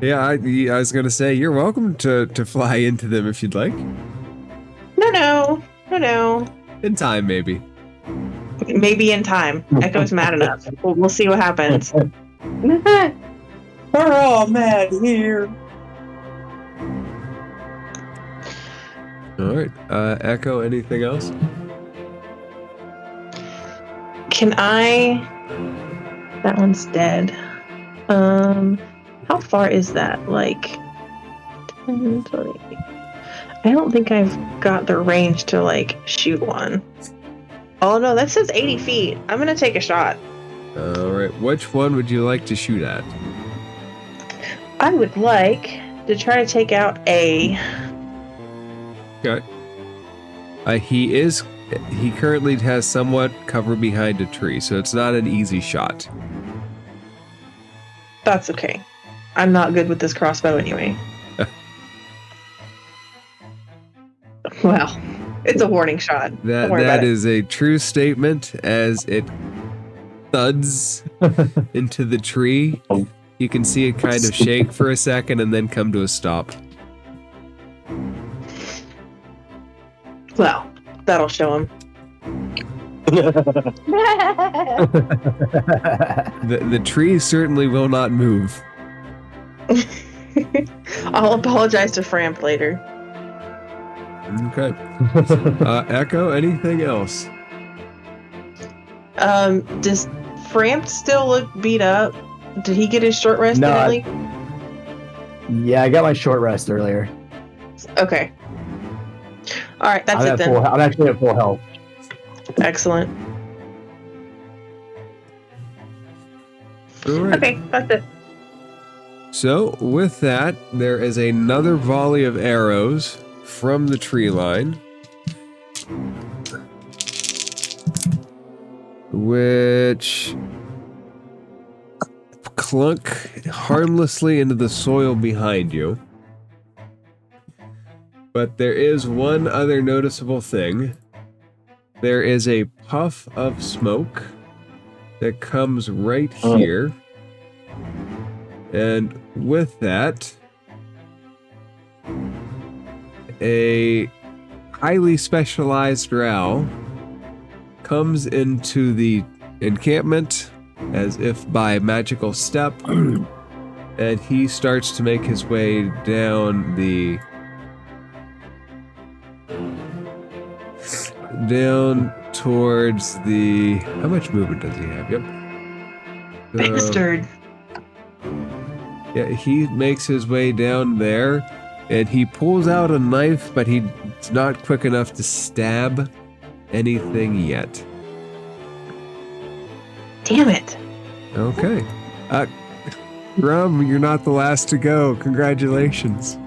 Yeah, I was gonna say you're welcome to fly into them if you'd like. No. In time, maybe. Maybe in time. Echo's mad enough. We'll see what happens. We're all mad here. All right. Echo, anything else? Can I... That one's dead. How far is that? Like... 10, 20... I don't think I've got the range to, like, shoot one. Oh, no, that says 80 feet. I'm gonna take a shot. All right. Which one would you like to shoot at? I would like to try to take out A. Okay. He currently has somewhat cover behind a tree, so it's not an easy shot. That's okay. I'm not good with this crossbow anyway. Well, it's a warning shot. Don't worry about That it. is a true statement as it thuds into the tree. You can see it kind of shake for a second and then come to a stop. Well, that'll show him. The tree certainly will not move. I'll apologize to Framp later. Okay. Echo, anything else? Does Framp still look beat up? Did he get his short rest No, early? Yeah, I got my short rest earlier. Okay. All right, that's I'm it at then. I'm actually at full health. Excellent. All right. Okay, that's it. So, with that, there is another volley of arrows from the tree line, which clunk harmlessly into the soil behind you. But there is one other noticeable thing. There is a puff of smoke that comes right here. And with that, a highly specialized drow comes into the encampment as if by magical step, and he starts to make his way down towards the... How much movement does he have? Yep. Bastard. Yeah, he makes his way down there, and he pulls out a knife, but he's not quick enough to stab anything yet. Damn it. Okay. Grum, you're not the last to go. Congratulations.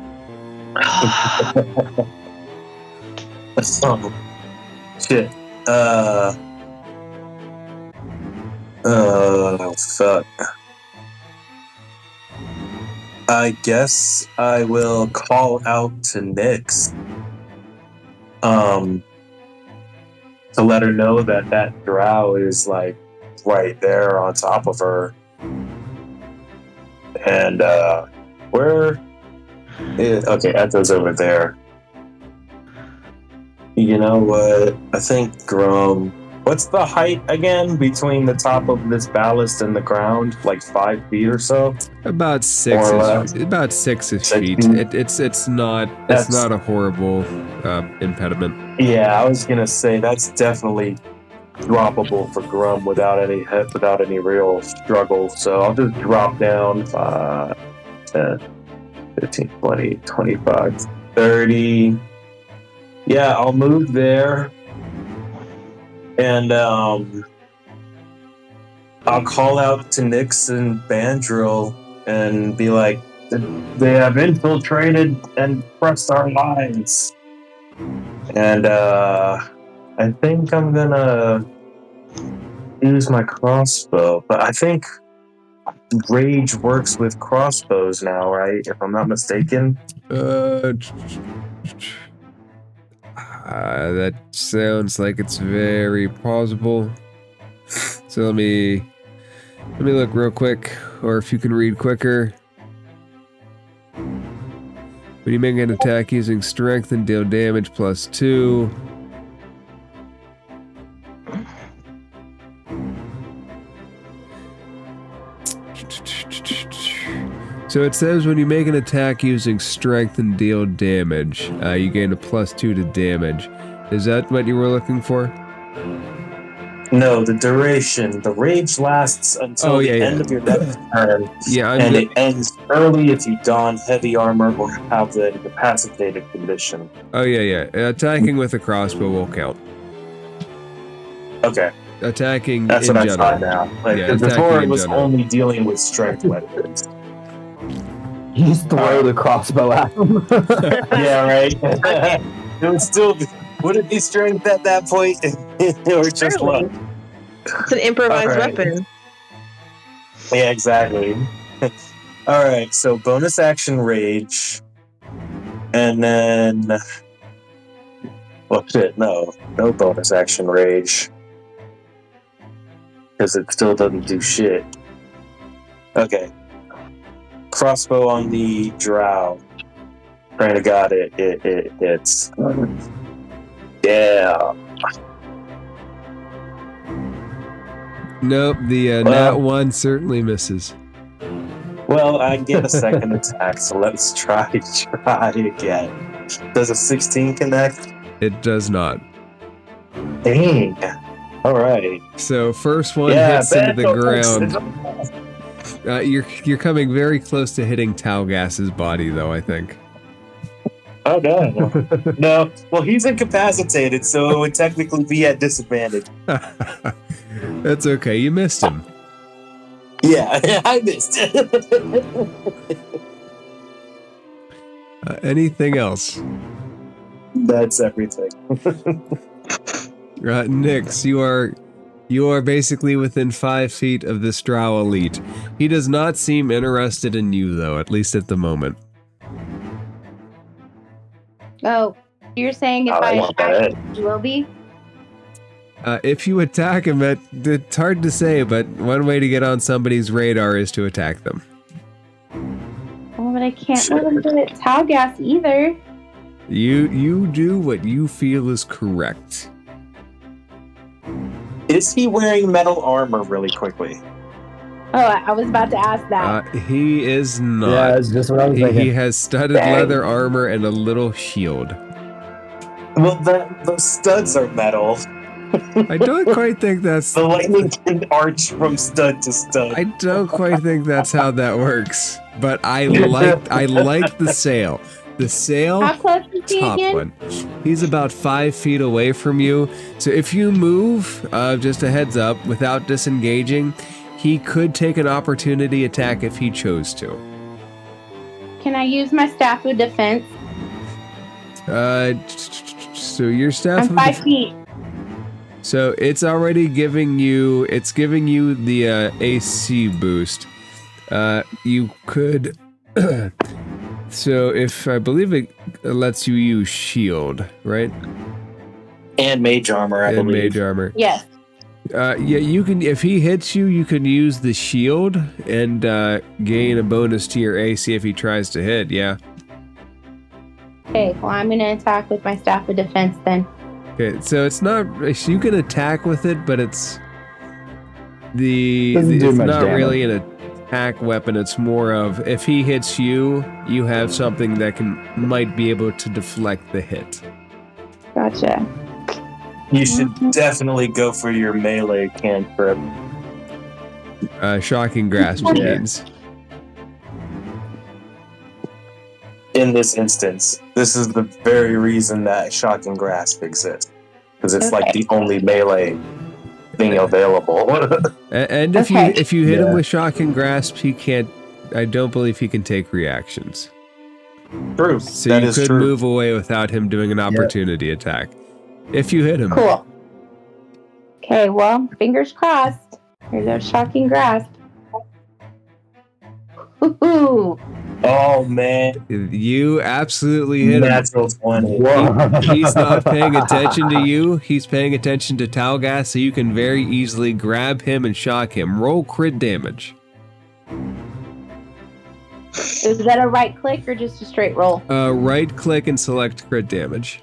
Oh, shit. Fuck. I guess I will call out to Nyx. To let her know that that drow is like right there on top of her. And where? Okay, Etha's over there. You know what? I think Grum. What's the height again between the top of this ballast and the ground? Like 5 feet or so. About 6 about 6 feet. It's not a horrible impediment. Yeah, I was gonna say that's definitely droppable for Grum without any real struggle. So I'll just drop down 5, 10, 15, 20, 25, 30. Yeah, I'll move there. And I'll call out to Nyx and Bandril and be like, they have infiltrated and pressed our lines. And I think I'm gonna use my crossbow. But I think Rage works with crossbows now, right? If I'm not mistaken. That sounds like it's very plausible. So let me look real quick, or if you can read quicker. When you make an attack using strength and deal damage +2. So it says when you make an attack using strength and deal damage, you gain a +2 to damage. Is that what you were looking for? No, the duration. The rage lasts until the end of your next turn. Yeah, and it ends early if you don heavy armor or have the incapacitated condition. Oh, yeah. Attacking with a crossbow will count. Okay. Attacking That's in what general. I thought now. Like, before it was only dealing with strength weapons. You just throw the crossbow at him. Yeah, right. It would still be, would it be strength at that point? Or just luck? It's an improvised weapon. Yeah, exactly. Alright, so bonus action rage. And then... Well, shit, no bonus action rage. Because it still doesn't do shit. Okay. Crossbow on the drow. Praying to God, it's... Yeah. Nope, the nat 1 certainly misses. Well, I get a second attack, so let's try again. Does a 16 connect? It does not. Dang. Alright. So first one hits into the ground. You're coming very close to hitting Talgas's body, though, I think. Oh, no. No. Well, he's incapacitated, so it would technically be at disadvantage. That's okay. You missed him. Yeah, I missed. Anything else? That's everything. Nyx, you are basically within 5 feet of this drow elite. He does not seem interested in you, though, at least at the moment. Oh, you're saying if I attack, you will be? If you attack him, it's hard to say, but one way to get on somebody's radar is to attack them. Oh, but I can't let him get Talgas either. You do what you feel is correct. Is he wearing metal armor really quickly? Oh, I was about to ask that. He is not. Yeah, that's just what I was thinking. He has studded leather armor and a little shield. Well, those studs are metal. I don't quite think that's. The lightning can arch from stud to stud. I don't quite think that's how that works. But I like the sail. The sail. How close is he Top again? one. He's about 5 feet away from you. So if you move, just a heads up, without disengaging, he could take an opportunity attack if he chose to. Can I use my staff of defense? So your staff. I'm 5 feet. So it's already giving you. It's giving you the AC boost. You could. So if I believe it lets you use shield, right? And mage armor, I And believe. mage armor. Yes. Yeah, you can. If he hits you, you can use the shield and gain a bonus to your AC if he tries to hit. Yeah. Okay, well, I'm going to attack with my staff of defense then. Okay, so it's not. You can attack with it, but it's Doesn't do it's much not damage. really an attack weapon. It's more of if he hits you, you have something that might be able to deflect the hit. Gotcha. You should definitely go for your melee cantrip. Shocking grasp Yeah. means. In this instance, this is the very reason that shocking grasp exists. Because it's like Okay. the only melee thing available. And if Okay. you hit him Yeah. with shocking grasp, he can't. I don't believe he can take reactions. True. So That you is could true. move away without him doing an opportunity attack. If you hit him. Cool. Okay, well, fingers crossed. Here goes shocking grasp. Woohoo! Oh man, You absolutely hit him. natural 20. Whoa. He's not paying attention to you. He's paying attention to Talgas, so you can very easily grab him and shock him. Roll crit damage. Is that a right click or just a straight roll? Right click and select crit damage.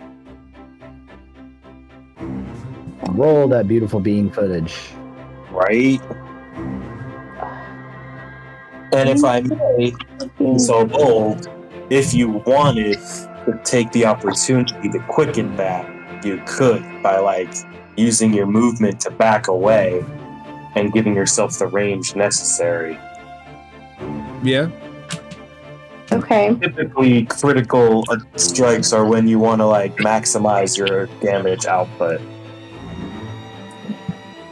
Roll that beautiful bean footage. Right? And if I may be so bold, if you wanted to take the opportunity to quicken that, you could by like using your movement to back away and giving yourself the range necessary. Yeah. Okay. Typically, critical strikes are when you want to like maximize your damage output.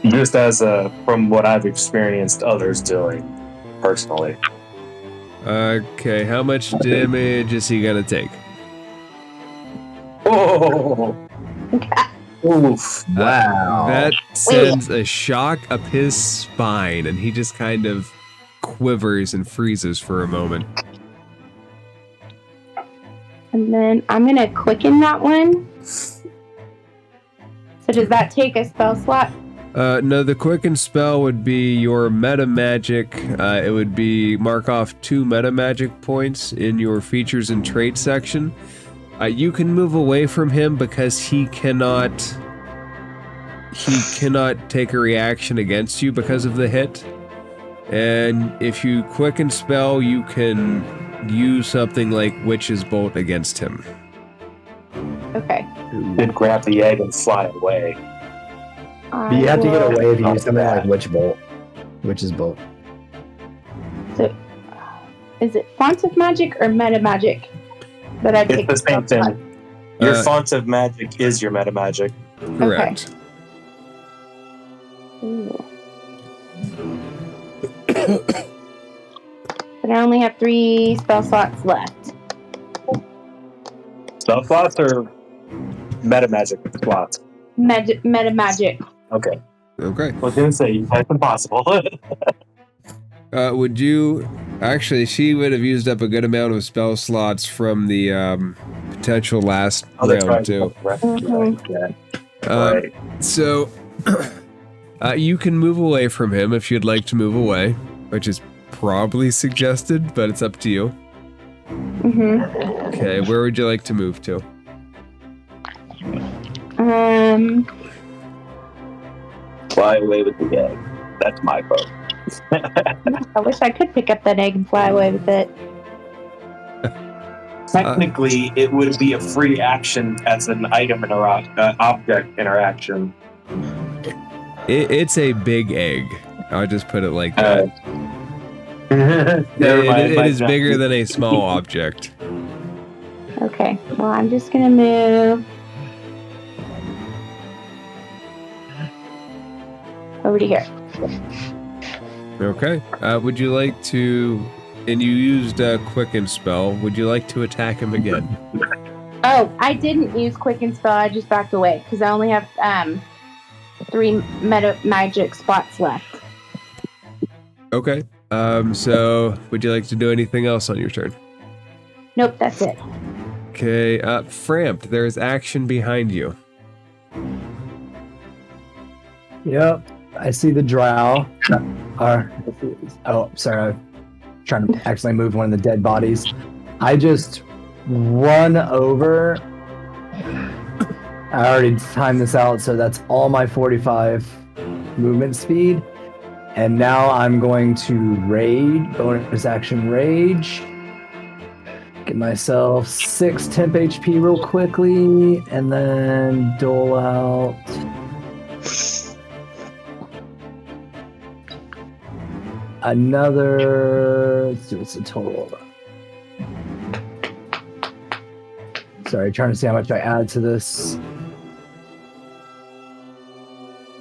Just as from what I've experienced others doing personally. Okay, how much damage is he gonna take? Oh, oof! Wow. That sends a shock up his spine, and he just kind of quivers and freezes for a moment. And then I'm going to quicken that one. So does that take a spell slot? No, the quicken spell would be your meta magic. It would be mark off 2 meta magic points in your features and traits section. You can move away from him because he cannot take a reaction against you because of the hit. And if you quicken spell, you can use something like Witch's Bolt against him. Okay. Then grab the egg and fly away. You have to get I will- away if you use something like Witch's Bolt. So, is it font of magic or meta magic? That I It's take the same spell slot? thing. Your Uh, font of magic is your meta magic. Correct. Ooh. But I only have 3 spell slots left. Spell slots or meta magic slots? Meta magic. Okay. Okay. I was gonna say that's impossible. Would you... Actually, she would have used up a good amount of spell slots from the potential last That's round, right. too. Right. Mhm. Yeah. Um, Right. So, you can move away from him if you'd like to move away, which is probably suggested, but it's up to you. Mm-hmm. Okay, where would you like to move to? Fly away with the egg. That's my vote. I wish I could pick up that egg and fly away with it. technically, it would be a free action as an item object interaction. It's a big egg. I'll just put it like that. Never mind, It my is bigger giant- than a small object. Okay. Well, I'm just gonna move over to here. Okay. Would you like to? And you used Quicken spell. Would you like to attack him again? Oh, I didn't use Quicken Spell. I just backed away because I only have 3 meta magic spots left. Okay. So would you like to do anything else on your turn? Nope, that's it. Okay. Frampt, there's action behind you. Yep. I see the drow. Oh, sorry. I'm trying to accidentally move one of the dead bodies. I just run over. I already timed this out, so that's all my 45 movement speed. And now I'm going to bonus action rage. Get myself 6 temp HP real quickly, and then dole out. Another. Let's see what's the total. Sorry, trying to see how much I add to this.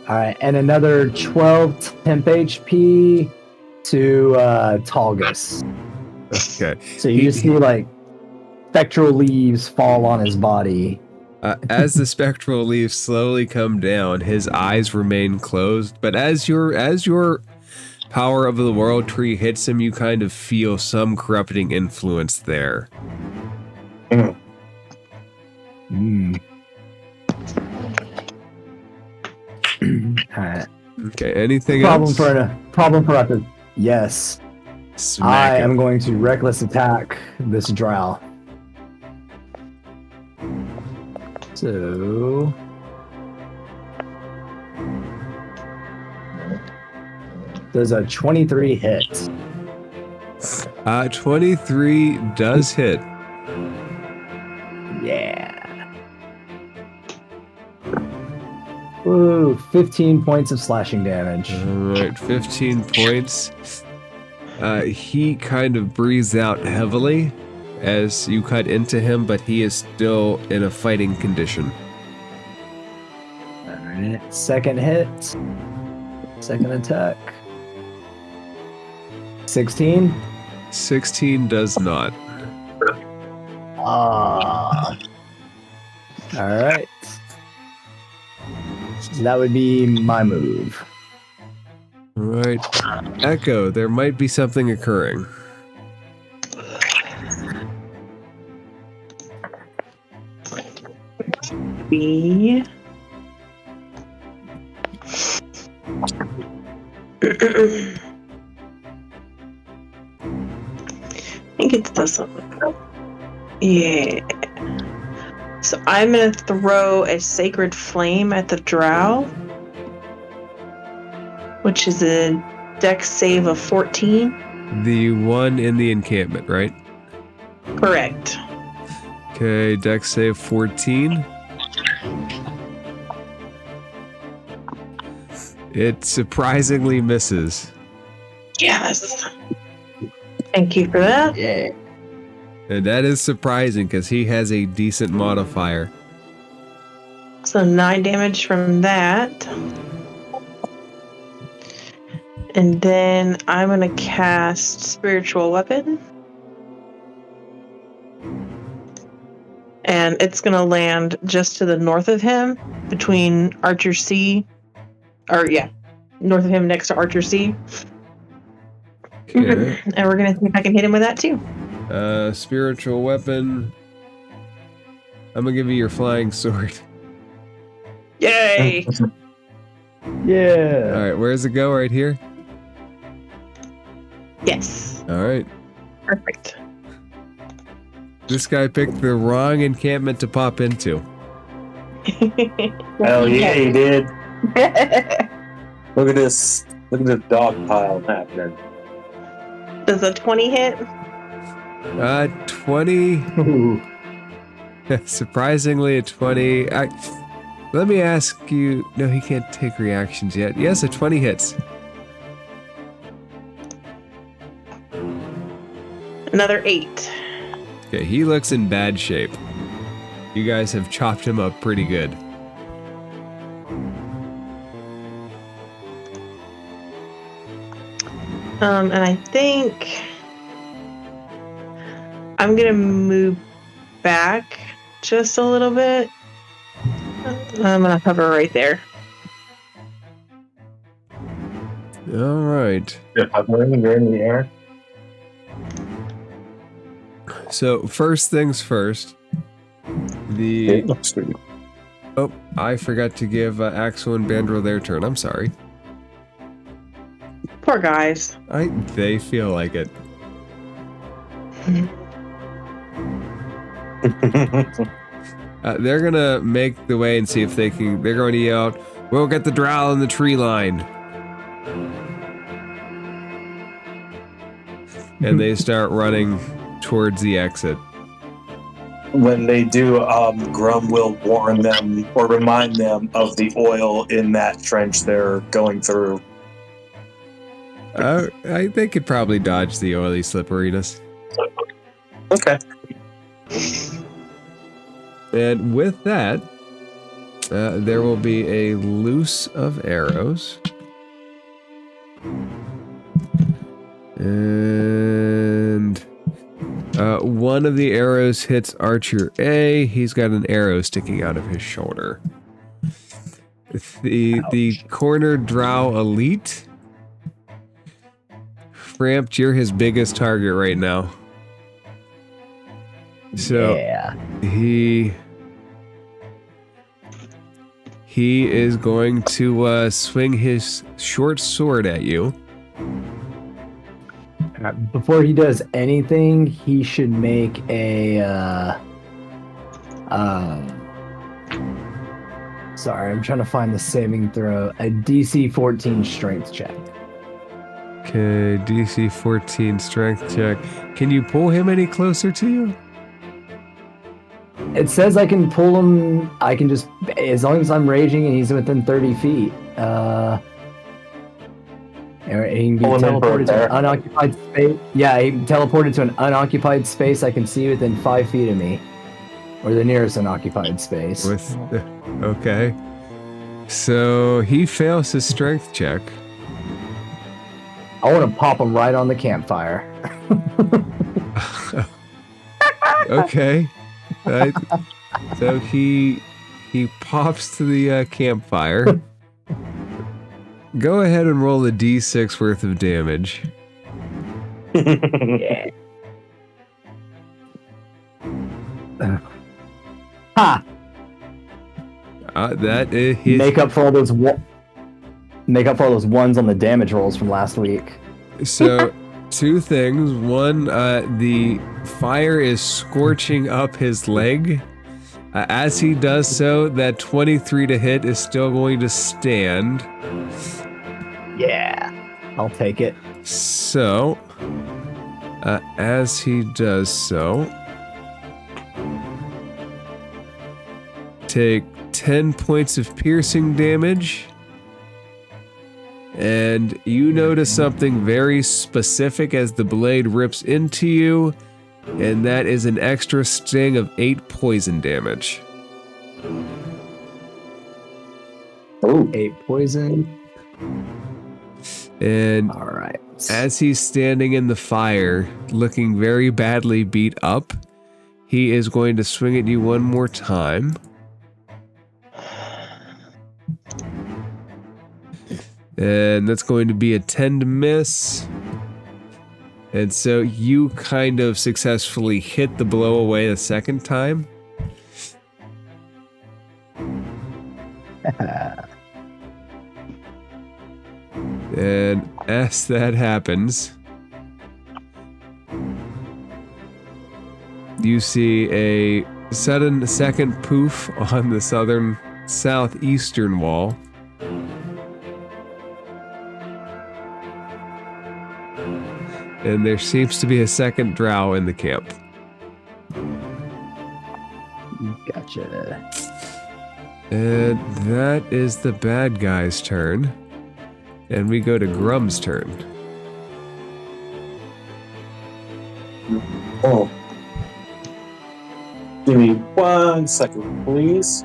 All right, and another 12 temp HP to Talgus. Okay. So you just see like spectral leaves fall on his body. As the spectral leaves slowly come down, his eyes remain closed. But as your power of the world tree hits him, you kind of feel some corrupting influence there. Mm. All right. Okay. Anything else? Problem for us. Yes. Smack I him. am going to reckless attack this drow. So does a 23 hit? 23 does hit. Yeah. Ooh, 15 points of slashing damage. Alright, 15 points. He kind of breathes out heavily as you cut into him, but he is still in a fighting condition. Alright, second hit. Second attack. 16? 16 does not. Ah. Alright. That would be my move. Alright. Echo, there might be something occurring. B. I think it does something. Yeah. So I'm gonna throw a sacred flame at the drow, which is a dex save of 14. The one in the encampment, right? Correct. Okay, dex save 14. It surprisingly misses. Yes. Thank you for that. Yeah. And that is surprising because he has a decent modifier. So 9 damage from that. And then I'm going to cast Spiritual Weapon. And it's going to land just to the north of him, between Archer C. North of him next to Archer C. Okay. And we're going to see if I can hit him with that too. Spiritual weapon. I'm gonna give you your flying sword. Yay! Yeah. Alright, where does it go? Right here? Yes. Alright. Perfect. This guy picked the wrong encampment to pop into. Hell yeah, he did. Look at this. Look at this dog pile happening. Does a 20 hit? 20. Ooh. Surprisingly, a 20. Let me ask you. No, he can't take reactions yet. Yes, a 20 hits. Another 8. Okay, he looks in bad shape. You guys have chopped him up pretty good. And I think I'm gonna move back just a little bit. I'm gonna hover right there. All right. You're hovering, you're in the air. So first things first. It looks good. Oh, I forgot to give Axel and Bandrel their turn. I'm sorry. Poor guys. They feel like it. They're gonna make the way and see if they can. They're going to yell out, "We'll get the drow in the tree line," and they start running towards the exit. When they do, Grum will warn them or remind them of the oil in that trench they're going through. They could probably dodge the oily slipperiness. Okay. And with that, there will be a loose of arrows. And one of the arrows hits Archer A. He's got an arrow sticking out of his shoulder. The corner drow elite. Frampt, you're his biggest target right now. So Yeah. he is going to swing his short sword at you. Before he does anything, he should make a sorry, I'm trying to find the saving throw. A DC 14 strength check. Okay, DC 14 strength check. Can you pull him any closer to you? It says I can pull him. I can just, as long as I'm raging and he's within 30 feet. He can be Pull him in for a teleported to bear. an unoccupied space. Yeah, he teleported to an unoccupied space I can see within 5 feet of me, or the nearest unoccupied space. Okay. So he fails his strength check. I want to pop him right on the campfire. Okay. So he pops to the campfire. Go ahead and roll a d6 worth of damage. Yeah. Ha! That is his. Make up for all those ones on the damage rolls from last week. So, two things. One, the fire is scorching up his leg. As he does so, that 23 to hit is still going to stand. Yeah, I'll take it. So, as he does so, take 10 points of piercing damage. And you notice something very specific as the blade rips into you, and that is an extra sting of 8 poison damage. Ooh. 8 poison. And All right. as he's standing in the fire, looking very badly beat up, he is going to swing at you one more time. And that's going to be a 10 to miss. And so you kind of successfully hit the blow away a second time. And as that happens, you see a sudden second poof on the southeastern wall. And there seems to be a second drow in the camp. Gotcha. And that is the bad guy's turn. And we go to Grum's turn. Oh. Give me 1 second, please.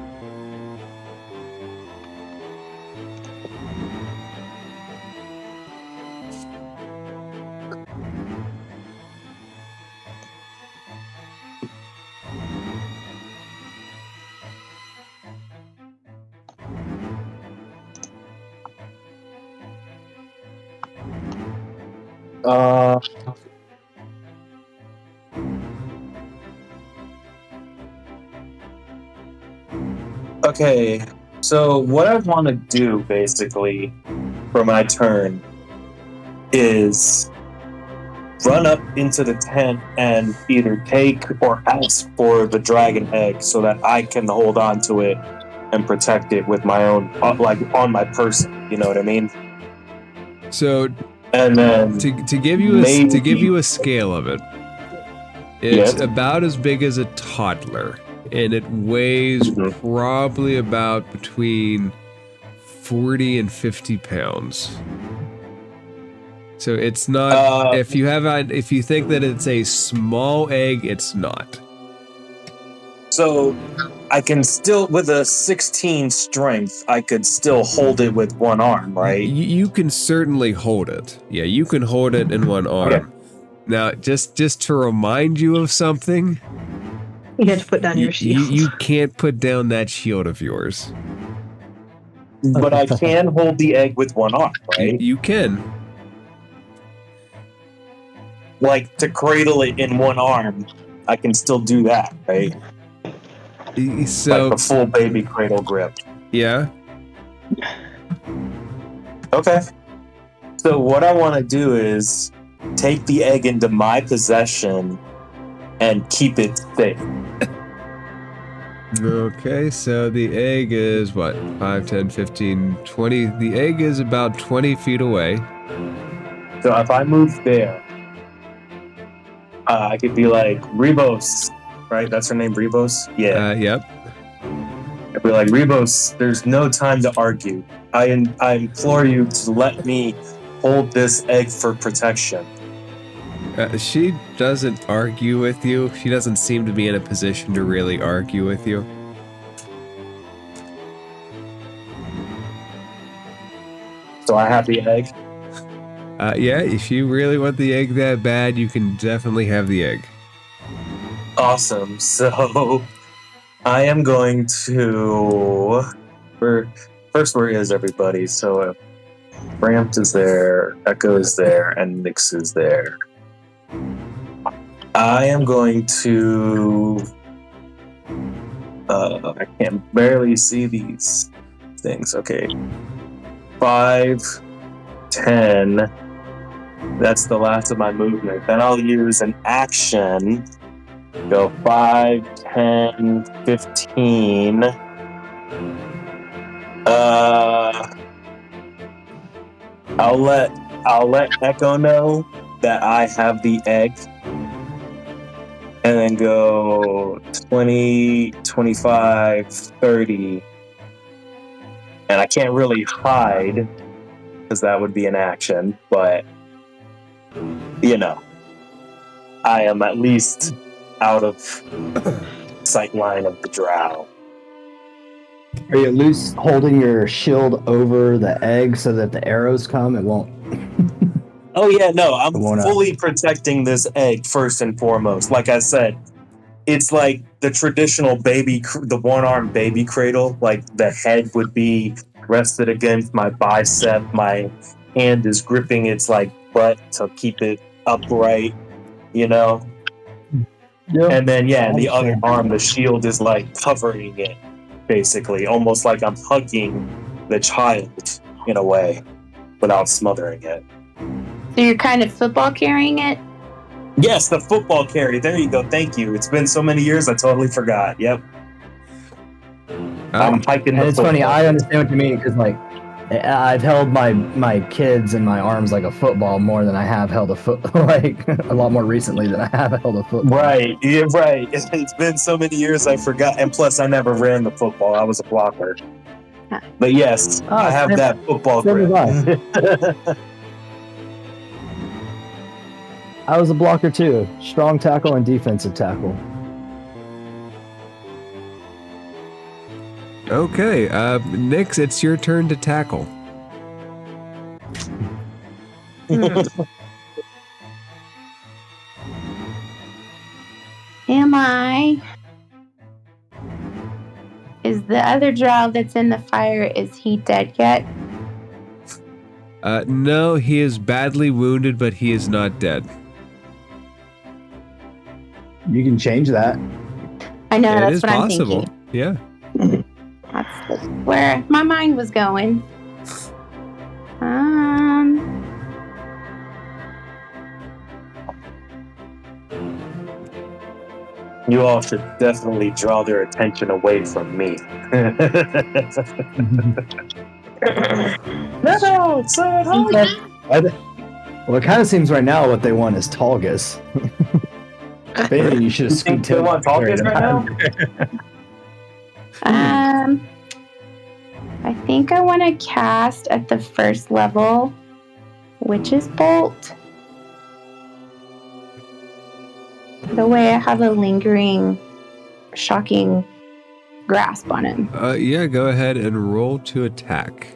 Okay, so what I want to do basically for my turn is run up into the tent and either take or ask for the dragon egg so that I can hold on to it and protect it with my own, like on my person. You know what I mean? So, and then to give you a scale of it, it's about as big as a toddler, and it weighs probably about between 40 and 50 pounds. So it's not. If you think that it's a small egg, it's not. So I can still, with a 16 strength, I could still hold it with one arm, right? You can certainly hold it. Yeah, you can hold it in one arm. Okay. Now, just to remind you of something, You have to put down your shield. you can't put down that shield of yours. But I can hold the egg with one arm, right? You can. Like, to cradle it in one arm, I can still do that, right? So, like a full baby cradle grip. Yeah. Okay. So what I want to do is take the egg into my possession and keep it safe. Okay, so the egg is what? 5, 10, 15, 20. The egg is about 20 feet away. So if I move there, I could be like, Rebos, right? That's her name, Rebos? Yeah. Yep. I'd be like, Rebos, there's no time to argue. I implore you to let me hold this egg for protection. She doesn't argue with you. She doesn't seem to be in a position to really argue with you. So I have the egg? Yeah, if you really want the egg that bad, you can definitely have the egg. Awesome. So I am going to... First, where is everybody? So Brampt is there, Echo is there, and Nyx is there. I am going to... I can barely see these things. Okay. 5, 10... That's the last of my movement. Then I'll use an action. Go 5, 10, 15. I'll let Echo know that I have the egg. And then go 20, 25, 30. And I can't really hide because that would be an action, but you know, I am at least out of sight line of the drow. Are you at least holding your shield over the egg so that the arrows come? It won't. Oh yeah, no, I'm fully protecting this egg first and foremost. Like I said, it's like the traditional the one-armed baby cradle. Like the head would be rested against my bicep. My hand is gripping its like butt to keep it upright, you know? Yep. And then, the other arm, the shield is like covering it, basically, almost like I'm hugging the child in a way without smothering it. So you're kind of football carrying it? Yes, the football carry. There you go. Thank you. It's been so many years, I totally forgot. Yep. I'm hiking the And it's football. funny, I understand what you mean, because like I've held my kids in my arms like a football more than I have held a foot like a lot more recently than I have held a football. Right, yeah, right. It's been so many years I forgot, and plus I never ran the football. I was a blocker. But yes, I have that football grip. I was a blocker too. Strong tackle and defensive tackle. Okay, Nix, it's your turn to tackle. Am I? Is the other drow that's in the fire, is he dead yet? No, he is badly wounded, but he is not dead. You can change that. I know, It that's is what possible. I'm thinking. Yeah. That's where my mind was going. You all should definitely draw their attention away from me. Well, it kind of seems right now what they want is Talgus. If anything, you should have think they want Talgus right now? I think I want to cast at the first level, Witch's Bolt. The way I have a lingering, shocking grasp on him. Yeah, go ahead and roll to attack.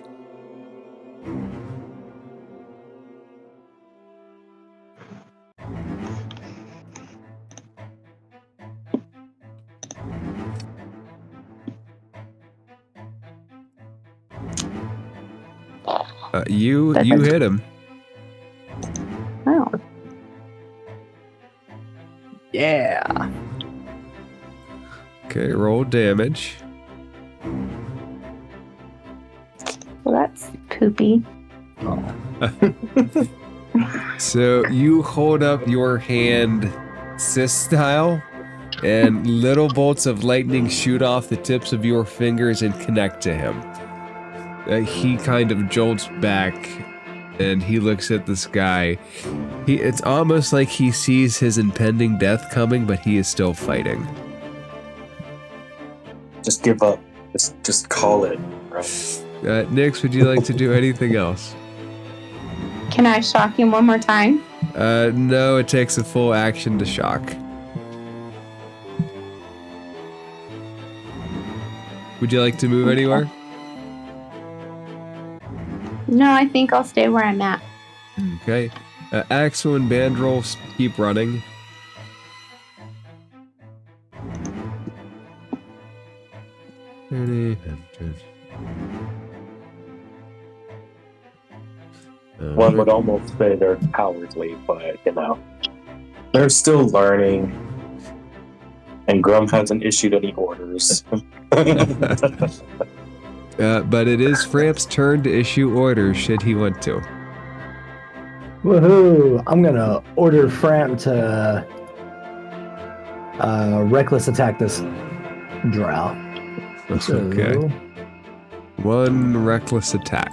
You hit him. Oh. Yeah. Okay, roll damage. Well, that's poopy. So you hold up your hand cis style, and little bolts of lightning shoot off the tips of your fingers and connect to him. He kind of jolts back, and he looks at the sky. It's almost like he sees his impending death coming, but he is still fighting. Just give up. Just call it. Right? Nix, would you like to do anything else? Can I shock him one more time? No, it takes a full action to shock. Would you like to move anywhere? No, I think I'll stay where I'm at. Okay. Axel and Bandrol keep running. One would almost say they're cowardly, but they're still learning. And Grum hasn't issued any orders. But it is Framp's turn to issue orders should he want to. Woohoo! I'm gonna order Fram to reckless attack this drow. Okay. One reckless attack.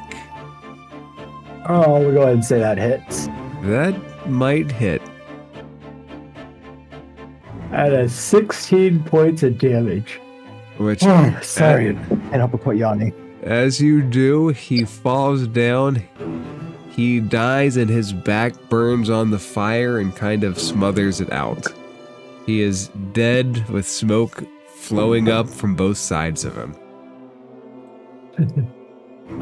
Oh, we'll go ahead and say that hits. That might hit. At a 16 points of damage. Which, sorry, and help quit yawning. As you do, he falls down. He dies, and his back burns on the fire and kind of smothers it out. He is dead with smoke flowing up from both sides of him.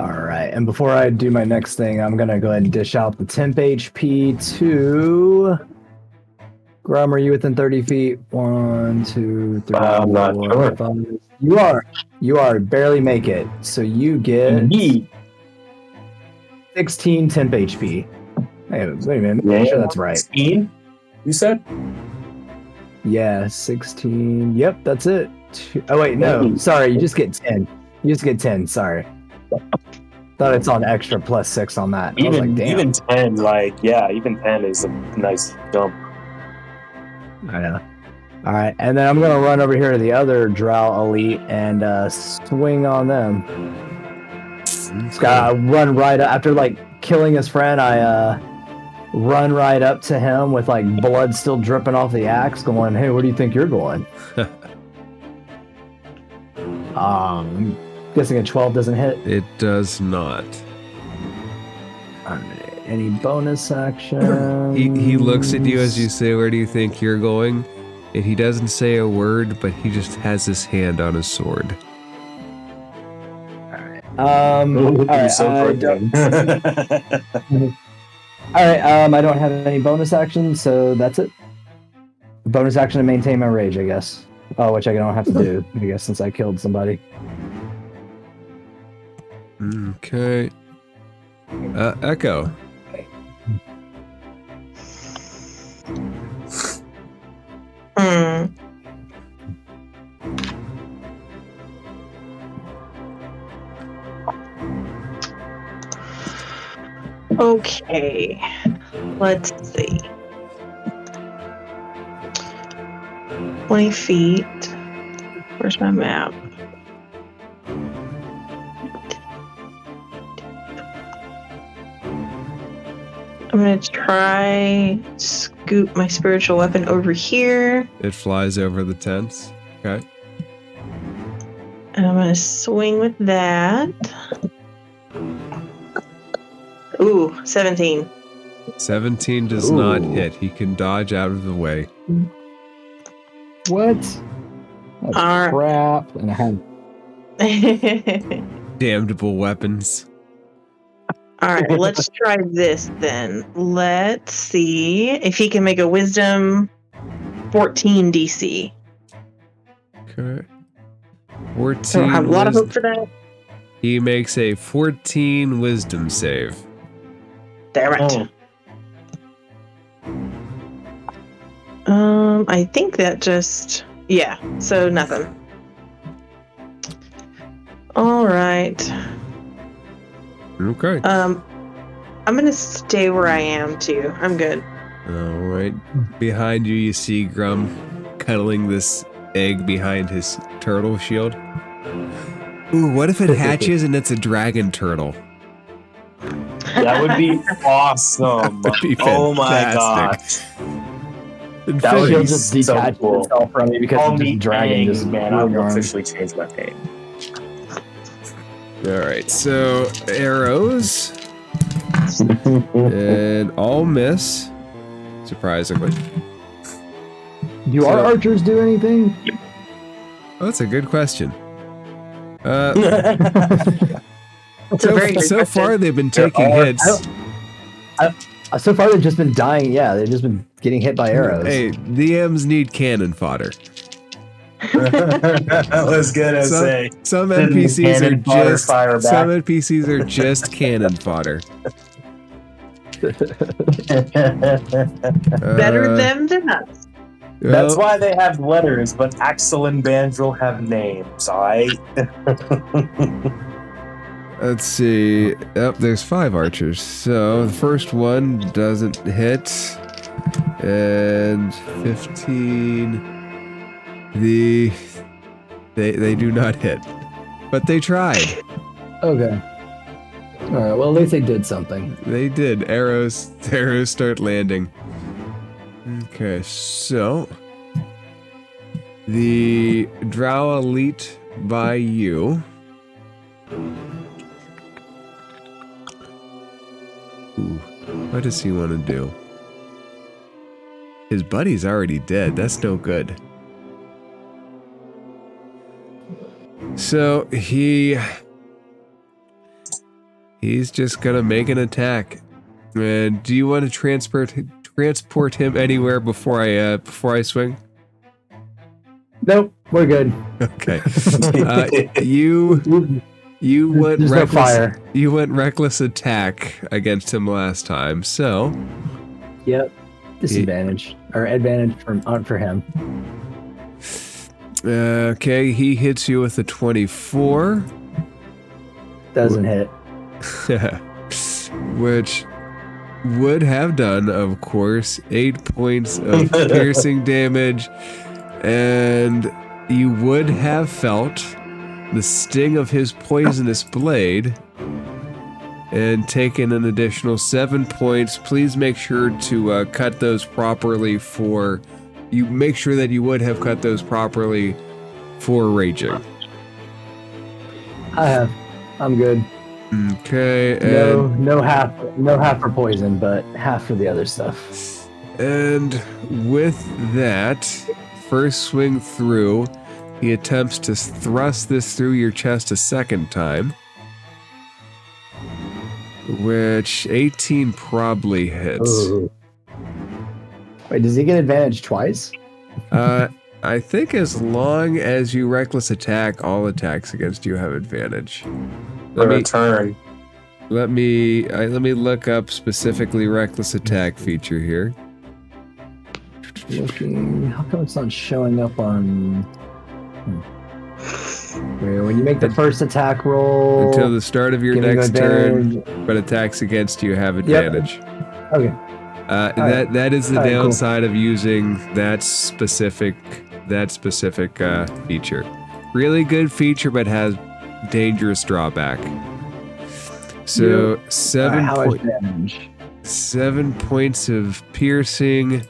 All right, and before I do my next thing, I'm gonna go ahead and dish out the temp HP to Grum. Are you within 30 feet? 1, 2, 3, I'm not 4, sure. 5. You are. Barely make it. So you get 16 temp HP. Hey, wait a minute. Make sure that's right. 16? You said? Yeah, 16. Yep, that's it. Oh wait, no. Sorry, you just get 10. You just get 10. Sorry. Thought it's on extra plus 6 on that. I was like, damn. Even 10, even 10 is a nice jump. I know. All right, and then I'm gonna run over here to the other Drow Elite and swing on them. I run right up, after like killing his friend. I run right up to him with like blood still dripping off the axe, going, "Hey, where do you think you're going?" I'm guessing a 12 doesn't hit. It does not. Alright, any bonus action? He looks at you as you say, "Where do you think you're going?" And he doesn't say a word, but he just has his hand on his sword. Alright, so I don't, I don't have any bonus actions, so that's it. Bonus action to maintain my rage, I guess. Oh, which I don't have to do, I guess, since I killed somebody. Okay. Echo. Okay, let's see. 20 feet. Where's my map? I'm gonna try scoop my spiritual weapon over here. It flies over the tents. Okay. And I'm gonna swing with that. Ooh, 17. 17 does not hit. He can dodge out of the way. What? That's Alright. crap. And I had Damnable weapons. Alright, let's try this then. Let's see if he can make a wisdom 14 DC. Okay. I 14. don't have a lot of hope for that. He makes a 14 wisdom save. Damn it. I think that just... Yeah, so nothing. Alright. Okay. I'm gonna stay where I am too. I'm good. Alright. Behind you, you see Grum cuddling this egg behind his turtle shield. Ooh, what if it hatches and it's a dragon turtle? That would be awesome. That would be Oh my fantastic. gosh. That would Shield be just so detached cool. itself from me because Call of me this dragon Aang, just man. I will gone. officially change my name. Alright, so arrows. And all miss. Surprisingly. Do our archers do anything? Oh, that's a good question. It's a very good So question. far, they've been taking hits. So far, they've just been dying. Yeah, they've just been getting hit by arrows. Hey, DMs need cannon fodder. I was gonna say. Some Didn't NPCs cannon fodder fire back? some NPCs are just cannon fodder. Better them than us. That's Well, why they have letters, but Axel and Bandrel have names, alright? let's see. Yep, there's 5 archers. So the first one doesn't hit, and 15. They do not hit, but they tried. Okay. All right. Well, at least they did something. They did. Arrows start landing. Okay, so the Drow elite by you. Ooh, what does he want to do? His buddy's already dead. That's no good. So he's just gonna make an attack. And do you want to transport him anywhere before I swing? Nope, we're good. Okay. You went There's reckless. no fire. You went reckless attack against him last time, so Yep. Disadvantage or advantage for him. okay. He hits you with a 24, Doesn't hit. which would have done, of course, 8 points of piercing damage, and you would have felt the sting of his poisonous blade and taken an additional 7 points. Please make sure to cut those properly for... You make sure that you would have cut those properly for raging. I have. I'm good. Okay, and... No half for poison, but half for the other stuff. And with that, first swing through, he attempts to thrust this through your chest a second time. Which 18 probably hits. Ooh. Wait, does he get advantage twice? I think as long as you reckless attack, all attacks against you have advantage. Turn. Let me look up specifically reckless attack feature here. Looking, how come it's not showing up on? Wait, when you make the first attack roll Until the start of your giving next advantage. turn, but attacks against you have advantage. Okay. That is the All right, cool. downside of using that specific feature. Really good feature, but has dangerous drawback. So How much damage? 7 points of piercing,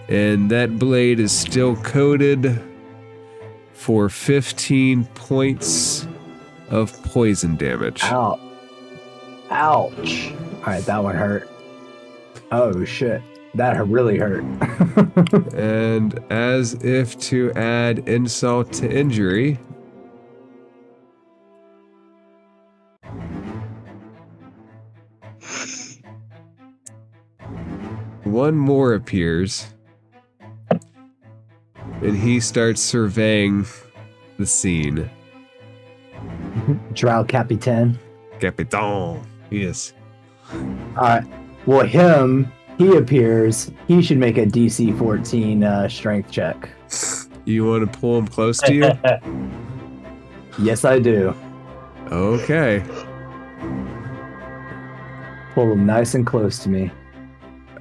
and that blade is still coated for 15 points of poison damage. Ouch. Ouch. All right, that one hurt. Oh shit, that really hurt. And as if to add insult to injury, one more appears, and he starts surveying the scene. Drow Capitan. Capitan, yes. Alright. Well, he appears. He should make a DC 14 strength check. You want to pull him close to you? Yes, I do. Okay. Pull him nice and close to me.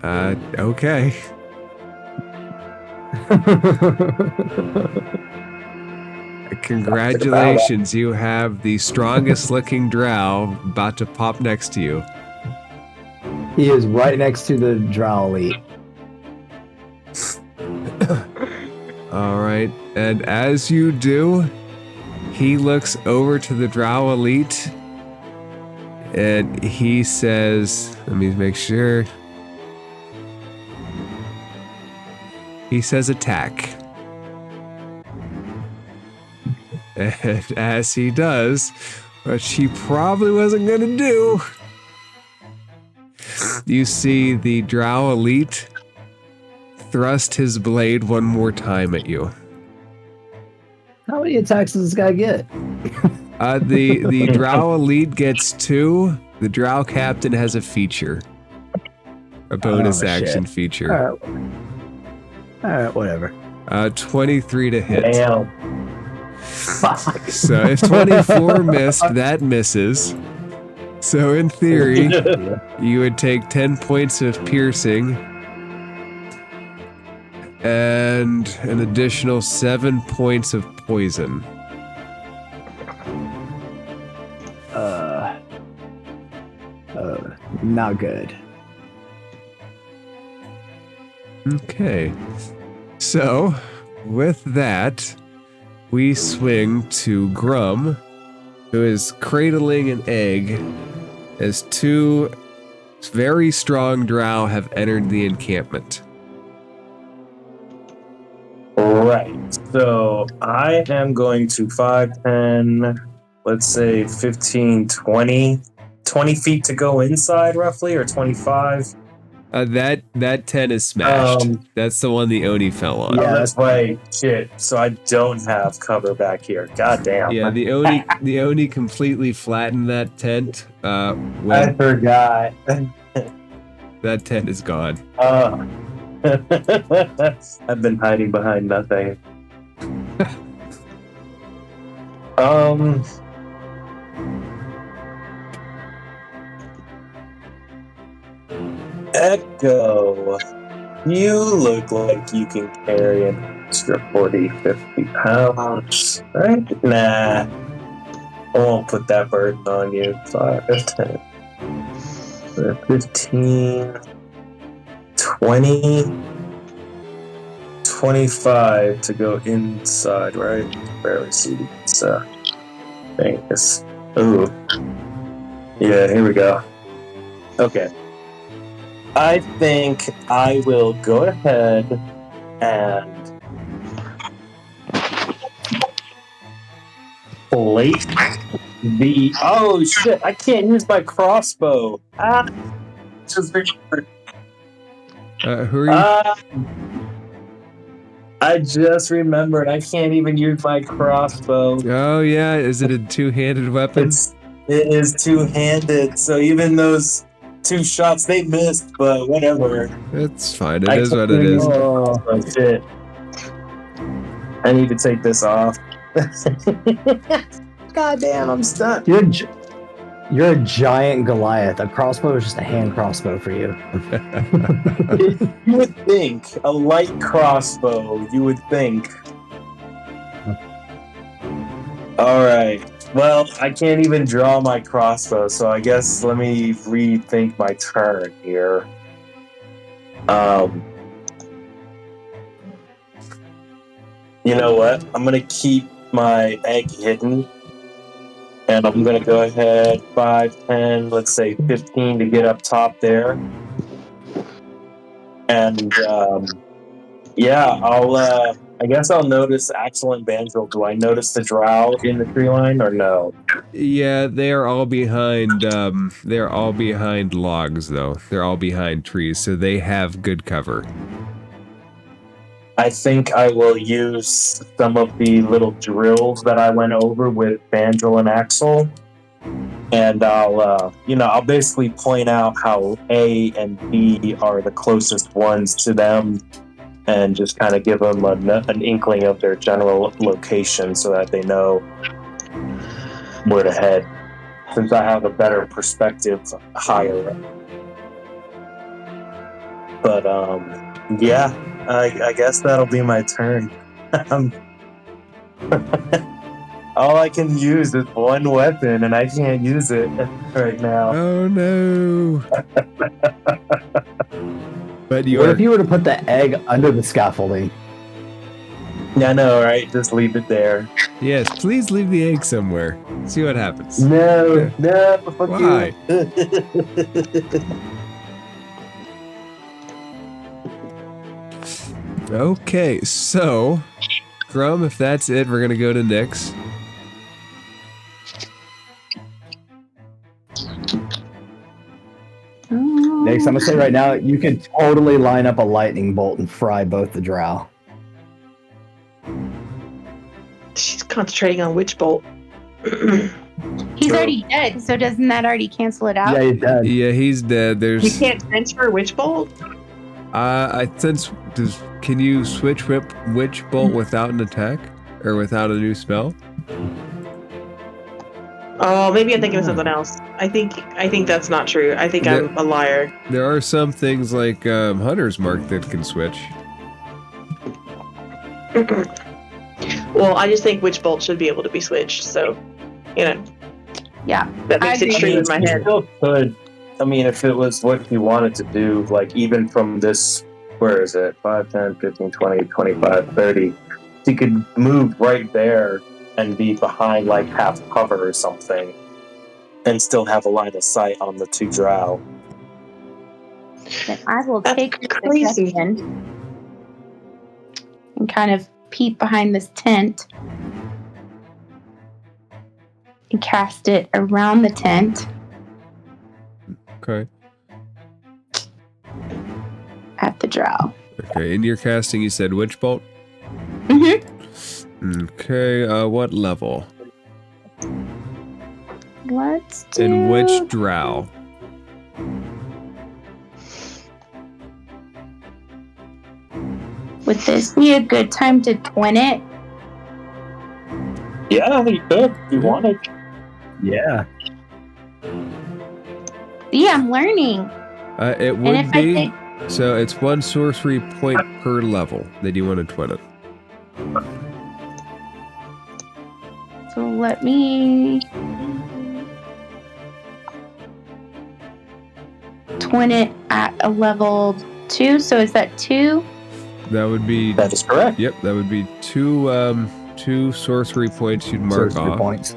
Okay. Congratulations, you have the strongest looking drow about to pop next to you. He is right next to the Drow Elite. Alright, and as you do, he looks over to the Drow Elite and he says, let me make sure. He says attack. And as he does, which he probably wasn't gonna do, you see the Drow Elite thrust his blade one more time at you. How many attacks does this guy get? The Drow Elite gets 2. The Drow Captain has a feature. A bonus action feature. Alright, whatever. 23 to hit. Damn. So if 24 missed, that misses. So in theory, you would take 10 points of piercing and an additional 7 points of poison. Not good. Okay. So, with that, we swing to Grum, who is cradling an egg as 2 very strong drow have entered the encampment. Right. So I am going to 5, 10, let's say 15, 20 feet to go inside roughly, or 25. That 10 is smashed. That's the one the Oni fell on. Yeah, that's right. Shit. So I don't have cover back here. God damn. Yeah, the Oni completely flattened that tent. I When forgot. that tent is gone. I've been hiding behind nothing. Echo, you look like you can carry an extra 40, 50 pounds, right? Nah, I won't put that burden on you. 5, 10, 15, 20, 25 to go inside, right? Barely see this thing. Ooh. Yeah, here we go. Okay. I think I will go ahead and place the. Oh shit! I can't use my crossbow. Just remembered. Who are you? I just remembered. I can't even use my crossbow. Oh yeah, is it a two-handed weapon? It is two-handed, so even those 2 shots they missed, but whatever. It's fine. It is what it is. Oh shit! I need to take this off. God damn, I'm stuck. You're a giant Goliath. A crossbow is just a hand crossbow for you. You would think a light crossbow. You would think. All right. Well, I can't even draw my crossbow, so I guess let me rethink my turn here. You know what? I'm gonna keep my egg hidden, and I'm gonna go ahead 5, 10, let's say 15 to get up top there. And yeah, I guess I'll notice Axel and Banjo. Do I notice the drow in the tree line or no? Yeah, they are all behind. They're all behind logs, though. They're all behind trees, so they have good cover. I think I will use some of the little drills that I went over with Banjo and Axel, and I'll basically point out how A and B are the closest ones to them, and just kind of give them an inkling of their general location so that they know where to head, since I have a better perspective higher up. But yeah, I guess that'll be my turn. All I can use is one weapon, and I can't use it right now. Oh no! But What if you were to put the egg under the scaffolding? Yeah, I know, right? Just leave it there. Yes, please leave the egg somewhere. See what happens. No, fuck Why? you. Okay, so, Grum, if that's it, we're gonna go to Nyx. Next, I'm gonna say right now, you can totally line up a lightning bolt and fry both the drow. She's concentrating on Witch Bolt. He's already dead, so doesn't that already cancel it out? Yeah, he's dead. Yeah, he's dead. You There's. can't transfer Witch Bolt? I sense. Can you switch Witch Bolt without an attack? Or without a new spell? Oh, maybe I'm thinking of something else. I think that's not true. I think I'm a liar. There are some things like Hunter's Mark that can switch. Well, I just think Witch Bolt should be able to be switched, so, Yeah. that makes it straight in my head. Still could. I mean, if it was what you wanted to do, like even from this, where is it? 5, 10, 15, 20, 25, 30. You could move right there and be behind like half cover or something and still have a line of sight on the 2 drow. Then I will That's take your crazy. suggestion and kind of peek behind this tent and cast it around the tent Okay. at the drow. Okay, in your casting you said Witch Bolt? Mm-hmm. Okay, what level? Let's do... And which drow? Would this be a good time to twin it? Yeah, you could if you wanted. Yeah. See, I'm learning. It And would if be. I think... So it's 1 sorcery point per level that you want to twin it. So let me... twin it at a level 2. So is that 2? That would be. That is correct. Yep, that would be two sorcery points you'd mark Sorcery off. points.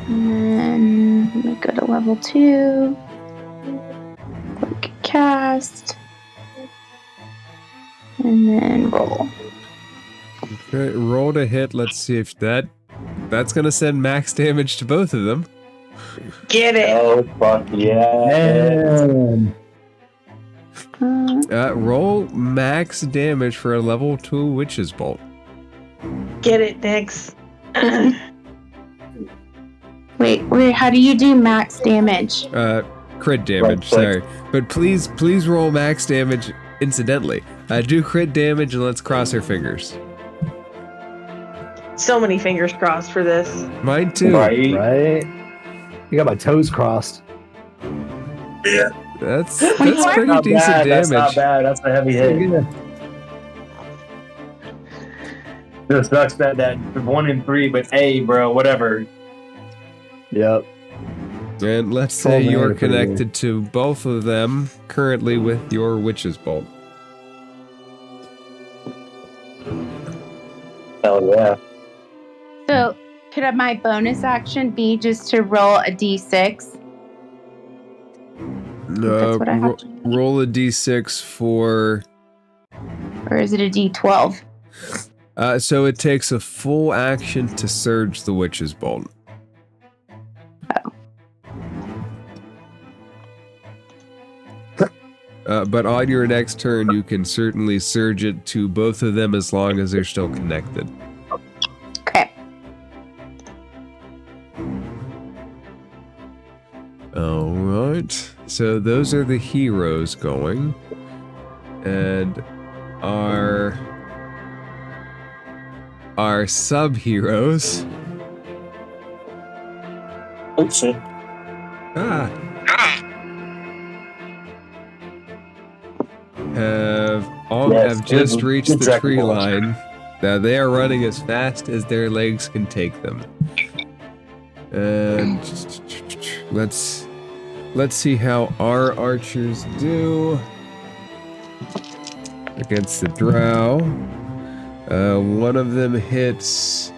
And then let me go to level 2. Quick cast. And then roll. Okay, roll to hit. Let's see if that's gonna send max damage to both of them. Get it. Oh, fuck yeah. Man. Roll max damage for a level 2 Witch's Bolt. Get it, Nix. Wait, how do you do max damage? Crit damage, Right, sorry. But please roll max damage incidentally. Do crit damage and let's cross our fingers. So many fingers crossed for this. Mine too. Right? Right? You got my toes crossed. Yeah. That's Wait, what? pretty Not decent bad. damage. That's not bad. That's a heavy hit. It sucks that 1 in 3, but hey, bro, whatever. Yep. And let's say Full you're mana for you. connected to both of them currently with your Witch's Bolt. Hell yeah. So could my bonus action be just to roll a d6? That's what I have to do. Roll a d6 for... Or is it a d12? So it takes a full action to surge the Witch's Bolt. But on your next turn, you can certainly surge it to both of them as long as they're still connected. Okay. Alright, so those are the heroes going. And our sub-heroes Oh, shit. have just reached good the track tree ball. line. Now they are running as fast as their legs can take them. And let's see how our archers do against the drow. One of them hits.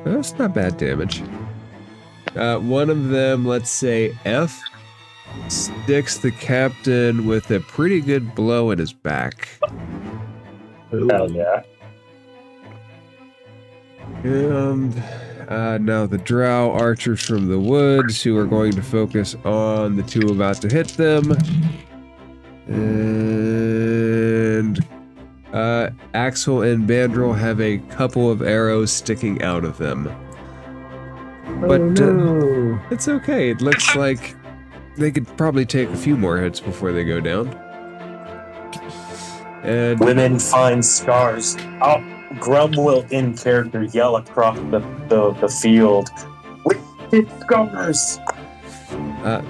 That's not bad damage. One of them, let's say F, sticks the captain with a pretty good blow in his back. Hell yeah. And now the drow archers from the woods who are going to focus on the two about to hit them. And Axel and Bandrel have a couple of arrows sticking out of them. But no. it's okay. It looks like they could probably take a few more hits before they go down. And Women find scars. Oh, Grum will, in character, yell across the field. Wicked scars!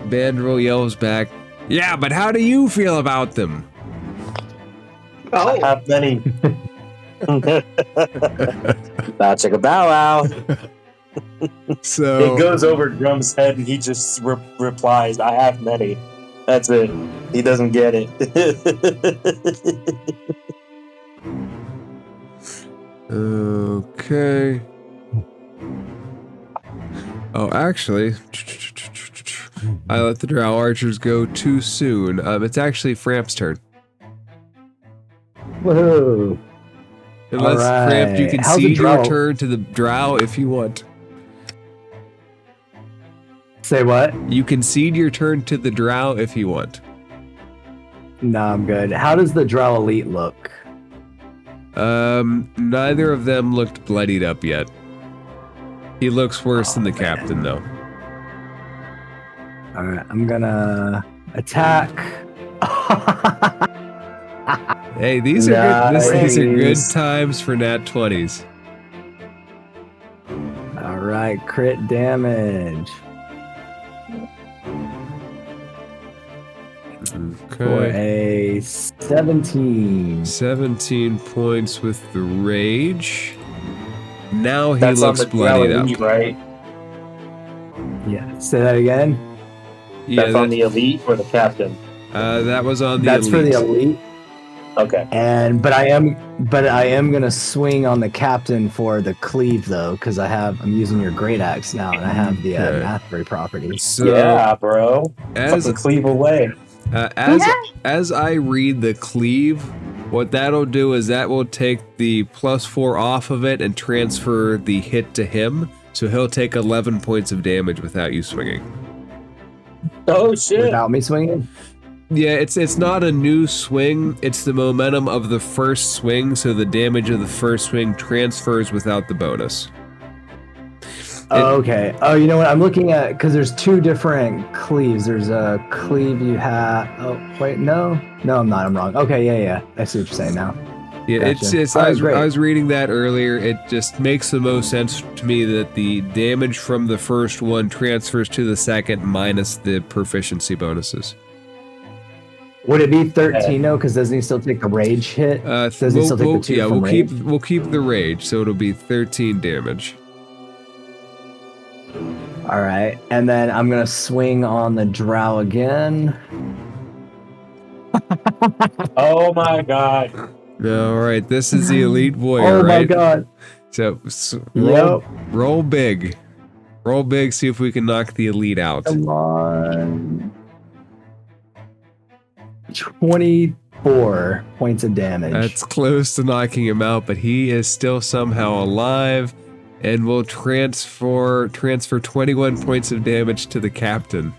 Bandrel yells back, "Yeah, but how do you feel about them?" Oh, Have many. Bow chicka bow wow. So It goes over Grum's head and he just replies, I have many. That's it. He doesn't get it. Okay. Oh, actually, I let the drow archers go too soon. It's actually Framp's turn. Whoa. Unless All Framp, you right. can How's the cede your drow? turn to the drow if you want. Say what? You can cede your turn to the drow if you want. No, I'm good. How does the Drow Elite look? Neither of them looked bloodied up yet. He looks worse than the captain, though. Alright, I'm gonna attack. Hey, these are good. These are good Nice. times for nat 20s. Alright, crit damage. For Okay. a 17. 17 points with the rage. Now he That's on looks the bloodied up. elite, right? Yeah. Say that again. Yeah, That's on the elite or the captain. that was on the That's elite. for the elite. Okay. But I am gonna swing on the captain for the cleave though, because I'm using your great axe now, and I have the Okay. mastery property. So Yeah, bro. as Fucking cleave away. as I read the cleave, what that'll do is that will take the +4 off of it and transfer the hit to him, so he'll take 11 points of damage without you swinging. Oh shit. Without me swinging. Yeah, it's not a new swing, it's the momentum of the first swing, so the damage of the first swing transfers without the bonus. Oh, okay. Oh, you know what? I'm looking at because there's two different cleaves. There's a cleave you have. Oh, wait, no, I'm not. I'm wrong. Okay, yeah. I see what you're saying now. Yeah, Gotcha. it's All I right, great. was reading that earlier. It just makes the most sense to me that the damage from the first one transfers to the second minus the proficiency bonuses. Would it be 13 though? Because doesn't he still take the rage hit? Does he still take the 2 from rage? We'll keep the rage, so it'll be 13 damage. All right, and then I'm gonna swing on the drow again. Oh my god. All right, this is the elite warrior, Oh my right? god! So Yep. roll big, see if we can knock the elite out. Come on. 24 points of damage. That's close to knocking him out, but he is still somehow alive, and will transfer 21 points of damage to the captain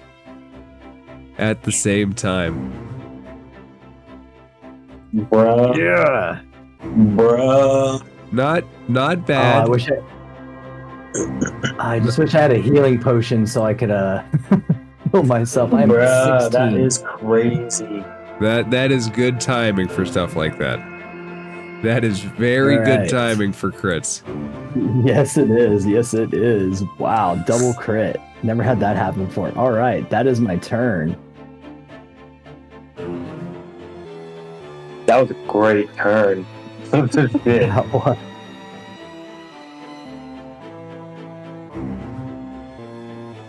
at the same time. Bruh. Yeah. Bruh. Not bad. Oh, I just wish I had a healing potion so I could heal myself. I'm Bruh, 16. that is crazy. That is good timing for stuff like that. That is very All good right. timing for crits. Yes, it is. Yes, it is. Wow, double crit. Never had that happen before. All right, that is my turn. That was a great turn. Shit. That was-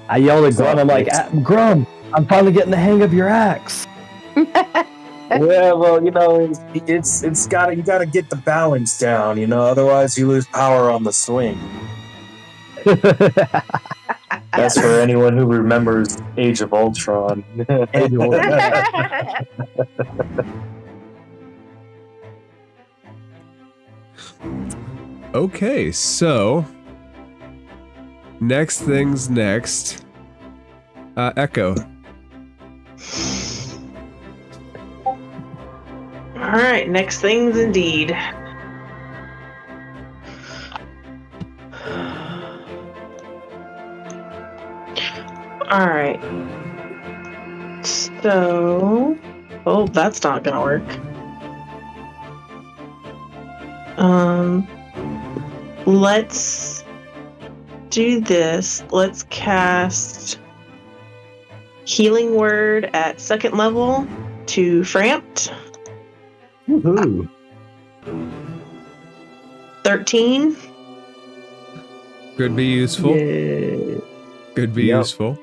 I yelled at Grum. I'm like, Grum, I'm finally getting the hang of your axe. Yeah, well, you know, it's gotta you gotta get the balance down, you know, otherwise you lose power on the swing. That's for anyone who remembers Age of Ultron. Age of Ultron. Okay, so next things next. Echo. All right, next things indeed. All right. So, oh, that's not gonna work. Let's do this. Let's cast Healing Word at 2nd level to Frampt. Woohoo. 13. Could be useful. Yeah. Could be Yep. useful.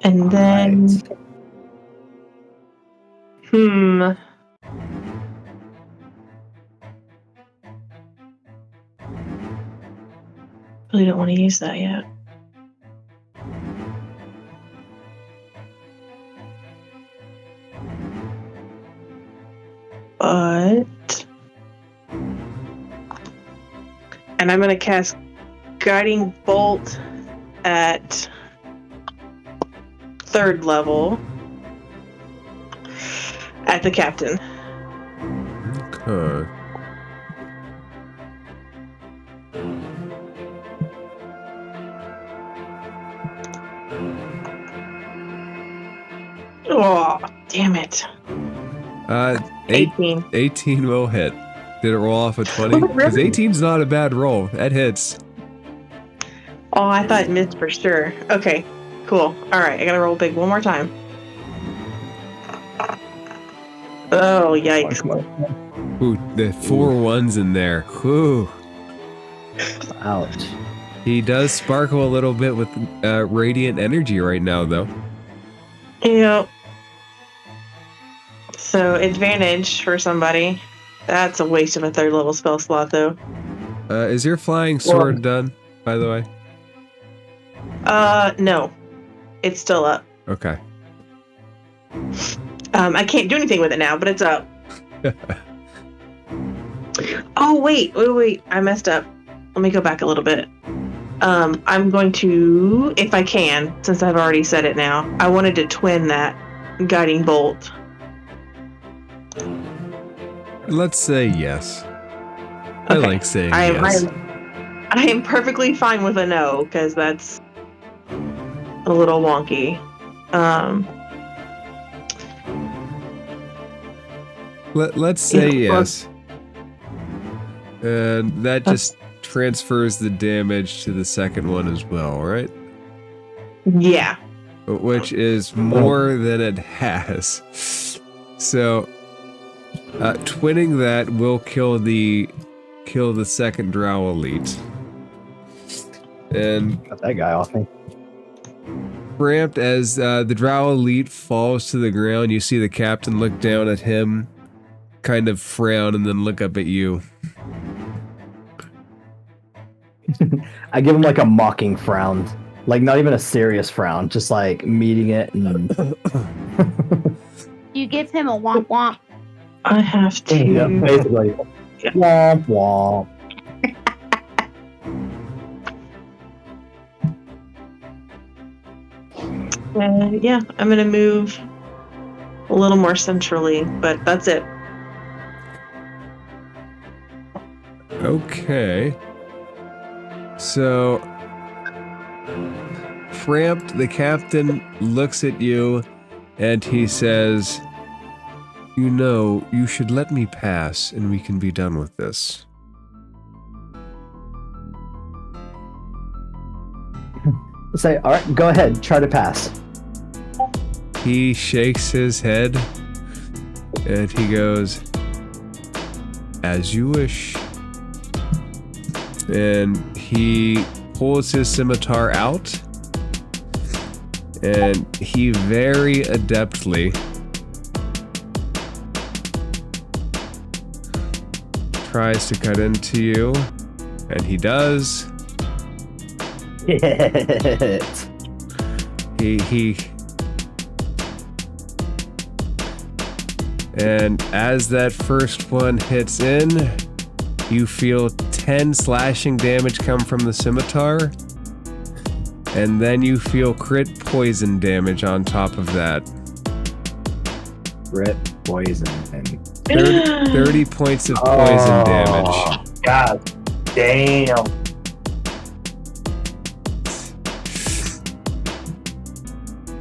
And then, Alright. Really don't want to use that yet. But, and I'm gonna cast Guiding Bolt at 3rd level at the captain. Okay. Oh, damn it. 18. 18 will hit. Did it roll off a 20? Oh, Because really? 18's not a bad roll. That hits. Oh, I thought it missed for sure. Okay, cool. All right, I gotta roll big one more time. Oh, yikes. Ooh, the 4 ones in there. Ooh. Ouch. He does sparkle a little bit with radiant energy right now, though. Yep. So, advantage for somebody. That's a waste of a 3rd level spell slot, though. Is your flying sword done, by the way? No. It's still up. Okay. I can't do anything with it now, but it's up. Oh, wait. I messed up. Let me go back a little bit. I'm going to, if I can, since I've already said it now, I wanted to twin that guiding bolt. Let's say yes. I Okay. like saying yes. I am perfectly fine with a no, because that's a little wonky. Let's say Yeah, yes. And that just transfers the damage to the second one as well, right? Yeah. Which is more than it has. So, twinning that will kill the second Drow Elite. And Got that guy off me. ramped as the Drow Elite falls to the ground, you see the captain look down at him, kind of frown, and then look up at you. I give him like a mocking frown. Like not even a serious frown, just like meeting it and You give him a womp womp. I have to. yeah, basically. Yeah. Womp womp. Yeah, I'm going to move a little more centrally, but that's it. Okay. So, Frampt, the captain, looks at you and he says, "You know, you should let me pass and we can be done with this." Say, all right, go ahead, try to pass. He shakes his head and he goes, "As you wish." And he pulls his scimitar out and he very adeptly tries to cut into you, and he does. Hit. He and as that first one hits in, you feel 10 slashing damage come from the scimitar, and then you feel crit poison damage on top of that. Rip poison and 30 points of poison damage. God damn.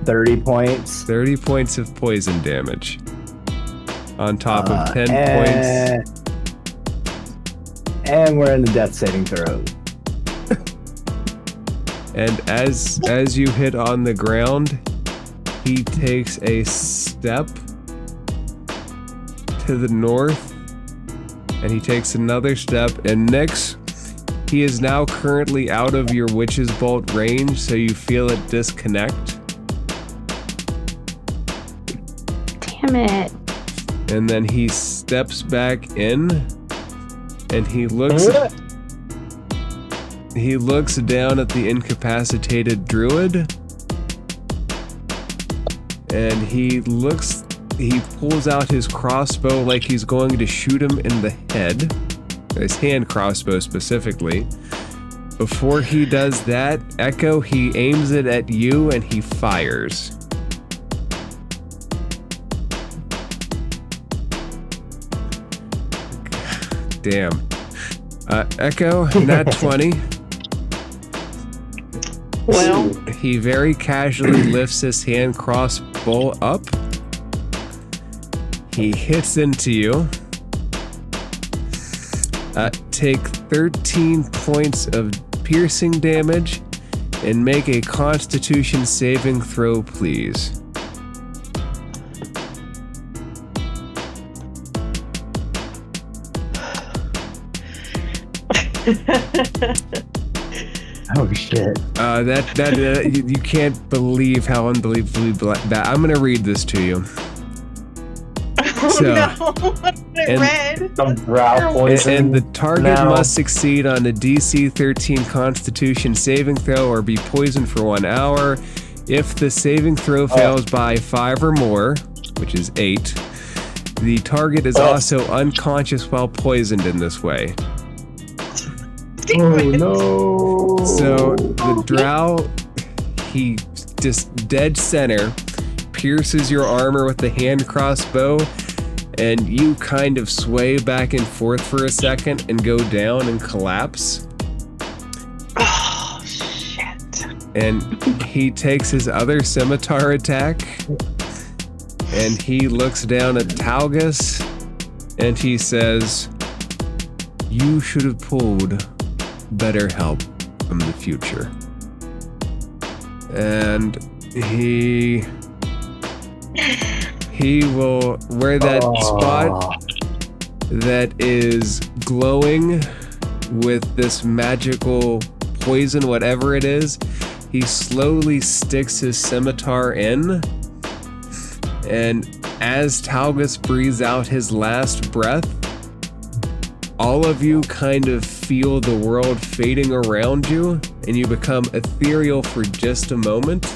30 points. 30 points of poison damage. On top of 10 points. And we're in the death saving throw. And as you hit on the ground, he takes a step to the north, and he takes another step, and Nyx, he is now currently out of your Witch's Bolt range, so you feel it disconnect. Damn it. And then he steps back in, and he looks down at the incapacitated druid, and he pulls out his crossbow like he's going to shoot him in the head, his hand crossbow specifically. Before he does that, Echo, he aims it at you and he fires. Damn. Echo, nat 20. Well, He very casually lifts his hand crossbow up. He hits into you. Take 13 points of piercing damage and make a Constitution saving throw, please. Oh shit. You can't believe how unbelievably bad. I'm gonna read this to you. Oh So- no! I and- read. Some drow poison. And the target now. must succeed on a DC 13 Constitution saving throw or be poisoned for 1 hour. If the saving throw fails by 5 or more, which is 8, the target is also unconscious while poisoned in this way. Oh no. So the drow, he just dead center, pierces your armor with the hand crossbow, and you kind of sway back and forth for a second and go down and collapse. Oh shit! And he takes his other scimitar attack, and he looks down at Talgus, and he says, "You should have pulled better help from the future." And he will, where that spot that is glowing with this magical poison, whatever it is, he slowly sticks his scimitar in, and as Talgus breathes out his last breath, all of you kind of feel the world fading around you, and you become ethereal for just a moment.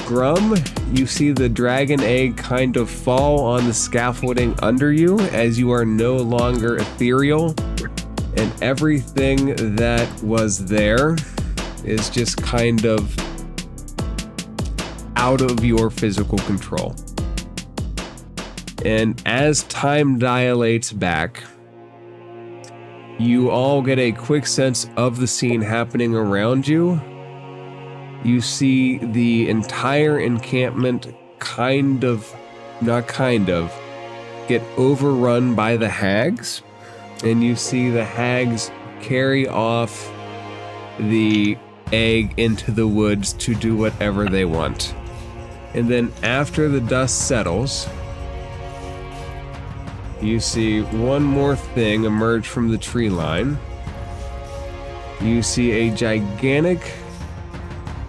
Grum, you see the dragon egg kind of fall on the scaffolding under you as you are no longer ethereal, and everything that was there is just kind of out of your physical control. And as time dilates back, you all get a quick sense of the scene happening around you. You see the entire encampment get overrun by the hags, and you see the hags carry off the egg into the woods to do whatever they want. And then after the dust settles, you see one more thing emerge from the tree line. You see a gigantic,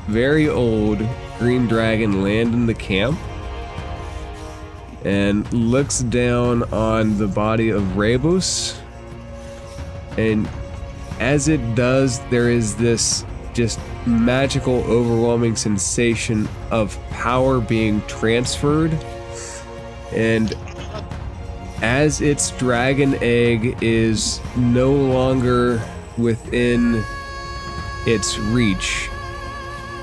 very old green dragon land in the camp and looks down on the body of Rebus. And as it does, there is this just magical, overwhelming sensation of power being transferred. And as its dragon egg is no longer within its reach,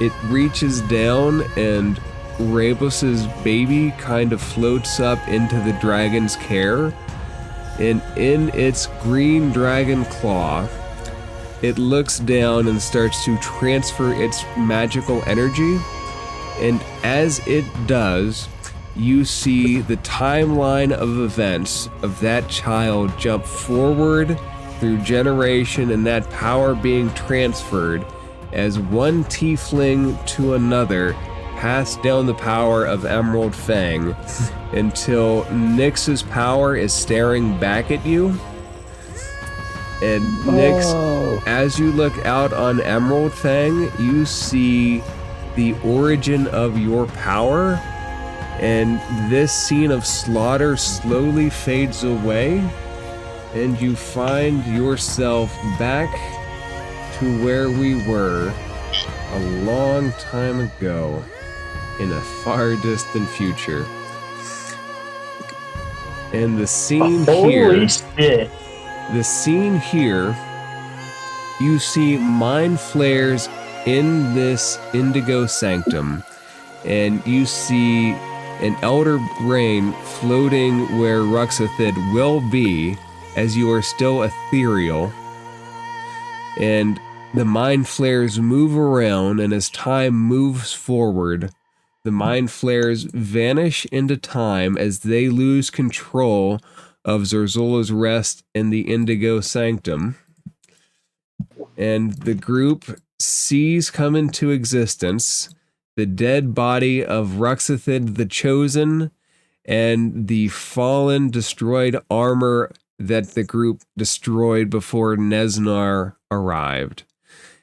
it reaches down and Rebus's baby kind of floats up into the dragon's care, and in its green dragon claw, it looks down and starts to transfer its magical energy. And as it does, you see the timeline of events of that child jump forward through generation, and that power being transferred as one tiefling to another pass down the power of Emerald Fang until Nyx's power is staring back at you. And Nyx, as you look out on Emerald Fang, you see the origin of your power, and this scene of slaughter slowly fades away, and you find yourself back to where we were a long time ago in a far distant future. And the scene Holy shit. the scene here, you see mind flares in this indigo sanctum, and you see an elder brain floating where Ruxathid will be, as you are still ethereal. And the mind flares move around, and as time moves forward, the mind flares vanish into time as they lose control of Zorzola's Rest and the Indigo Sanctum. And the group sees come into existence the dead body of Ruxathid the Chosen and the fallen, destroyed armor that the group destroyed before Nesnar arrived.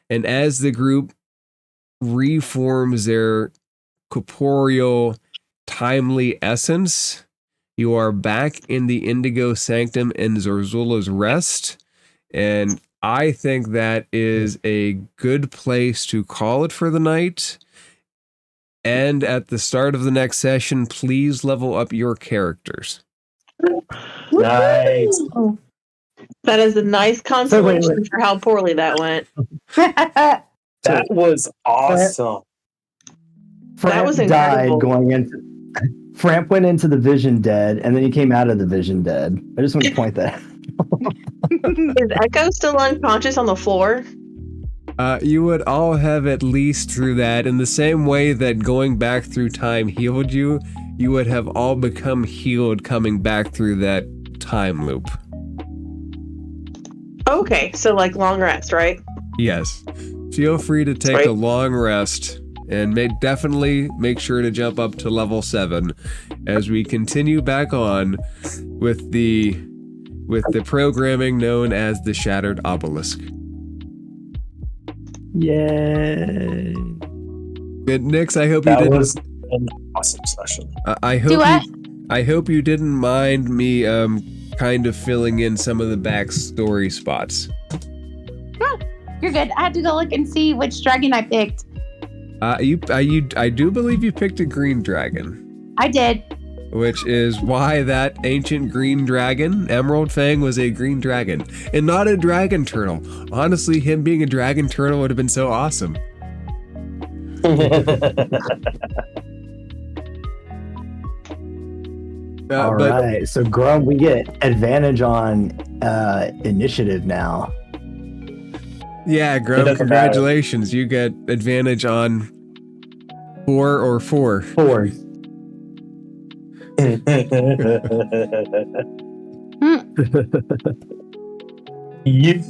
And as the group reforms their corporeal, timely essence, you are back in the Indigo Sanctum in Zorzula's Rest, and I think that is a good place to call it for the night. And at the start of the next session, please level up your characters. Nice. That is a nice consolation wait. for how poorly that went. That was awesome. That was Framp died incredible. going into. Framp went into the Vision dead, and then he came out of the Vision dead. I just want to point that. Is Echo still unconscious on the floor? You would all have at least through that, in the same way that going back through time healed you, you would have all become healed coming back through that time loop. Okay, so like long rest, right? Yes. Feel free to take Right. a long rest, and definitely make sure to jump up to level 7 as we continue back on with the programming known as the Shattered Obelisk. Yay! Good, Nix, I hope you That didn't. was an awesome session. I hope you didn't mind me kind of filling in some of the backstory spots. No, you're good. I had to go look and see which dragon I picked. I do believe you picked a green dragon, I did. which is why that ancient green dragon, Emerald Fang, was a green dragon and not a dragon turtle. Honestly, him being a dragon turtle would have been so awesome. All But right, so Grum, we get advantage on initiative now. yeah, It Grum, doesn't congratulations. You get advantage on 4 or 4. 4. Yep.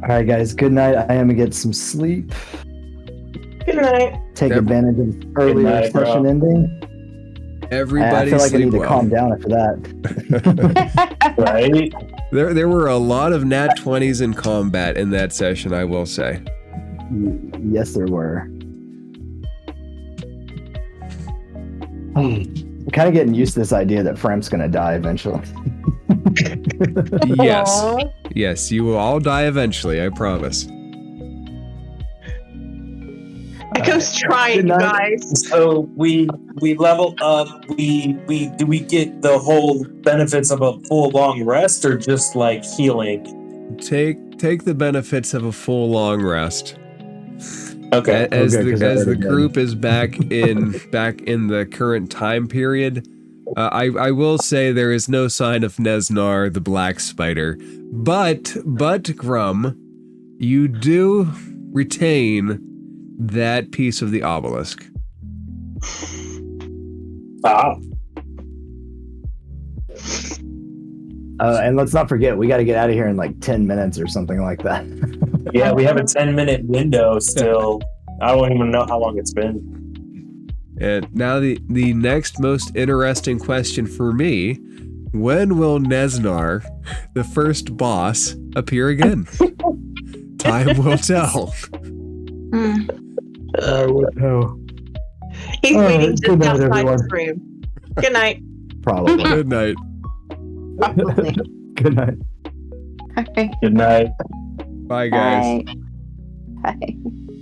All right, guys. Good night. I am gonna get some sleep. Good night. Take Yep. advantage of this earlier night, bro. session ending. Everybody I feel like I sleep need to well. calm down after that. Right? There were a lot of nat 20s in combat in that session, I will say. Yes, there were. I'm kind of getting used to this idea that Framp's gonna die eventually. Yes. Aw. Yes, you will all die eventually, I promise. Echo's trying, Good you night. guys. So we level up. We do we get the whole benefits of a full long rest or just like healing? Take the benefits of a full long rest. Okay. As Okay, 'cause I the already did. group is back in the current time period, I will say there is no sign of Nesnar the Black Spider, but Grum, you do retain that piece of the obelisk. Ah, And let's not forget, we got to get out of here in like 10 minutes or something like that. yeah, we have a 10-minute window still. I don't even know how long it's been. And now the next most interesting question for me: when will Nesnar, the first boss, appear again? Time will tell. Mm. No. He's All waiting right, just good night, outside everyone. his room. Good night. Probably. Good night. Probably. Good night. Okay. Good night. Bye, guys. Bye. Bye.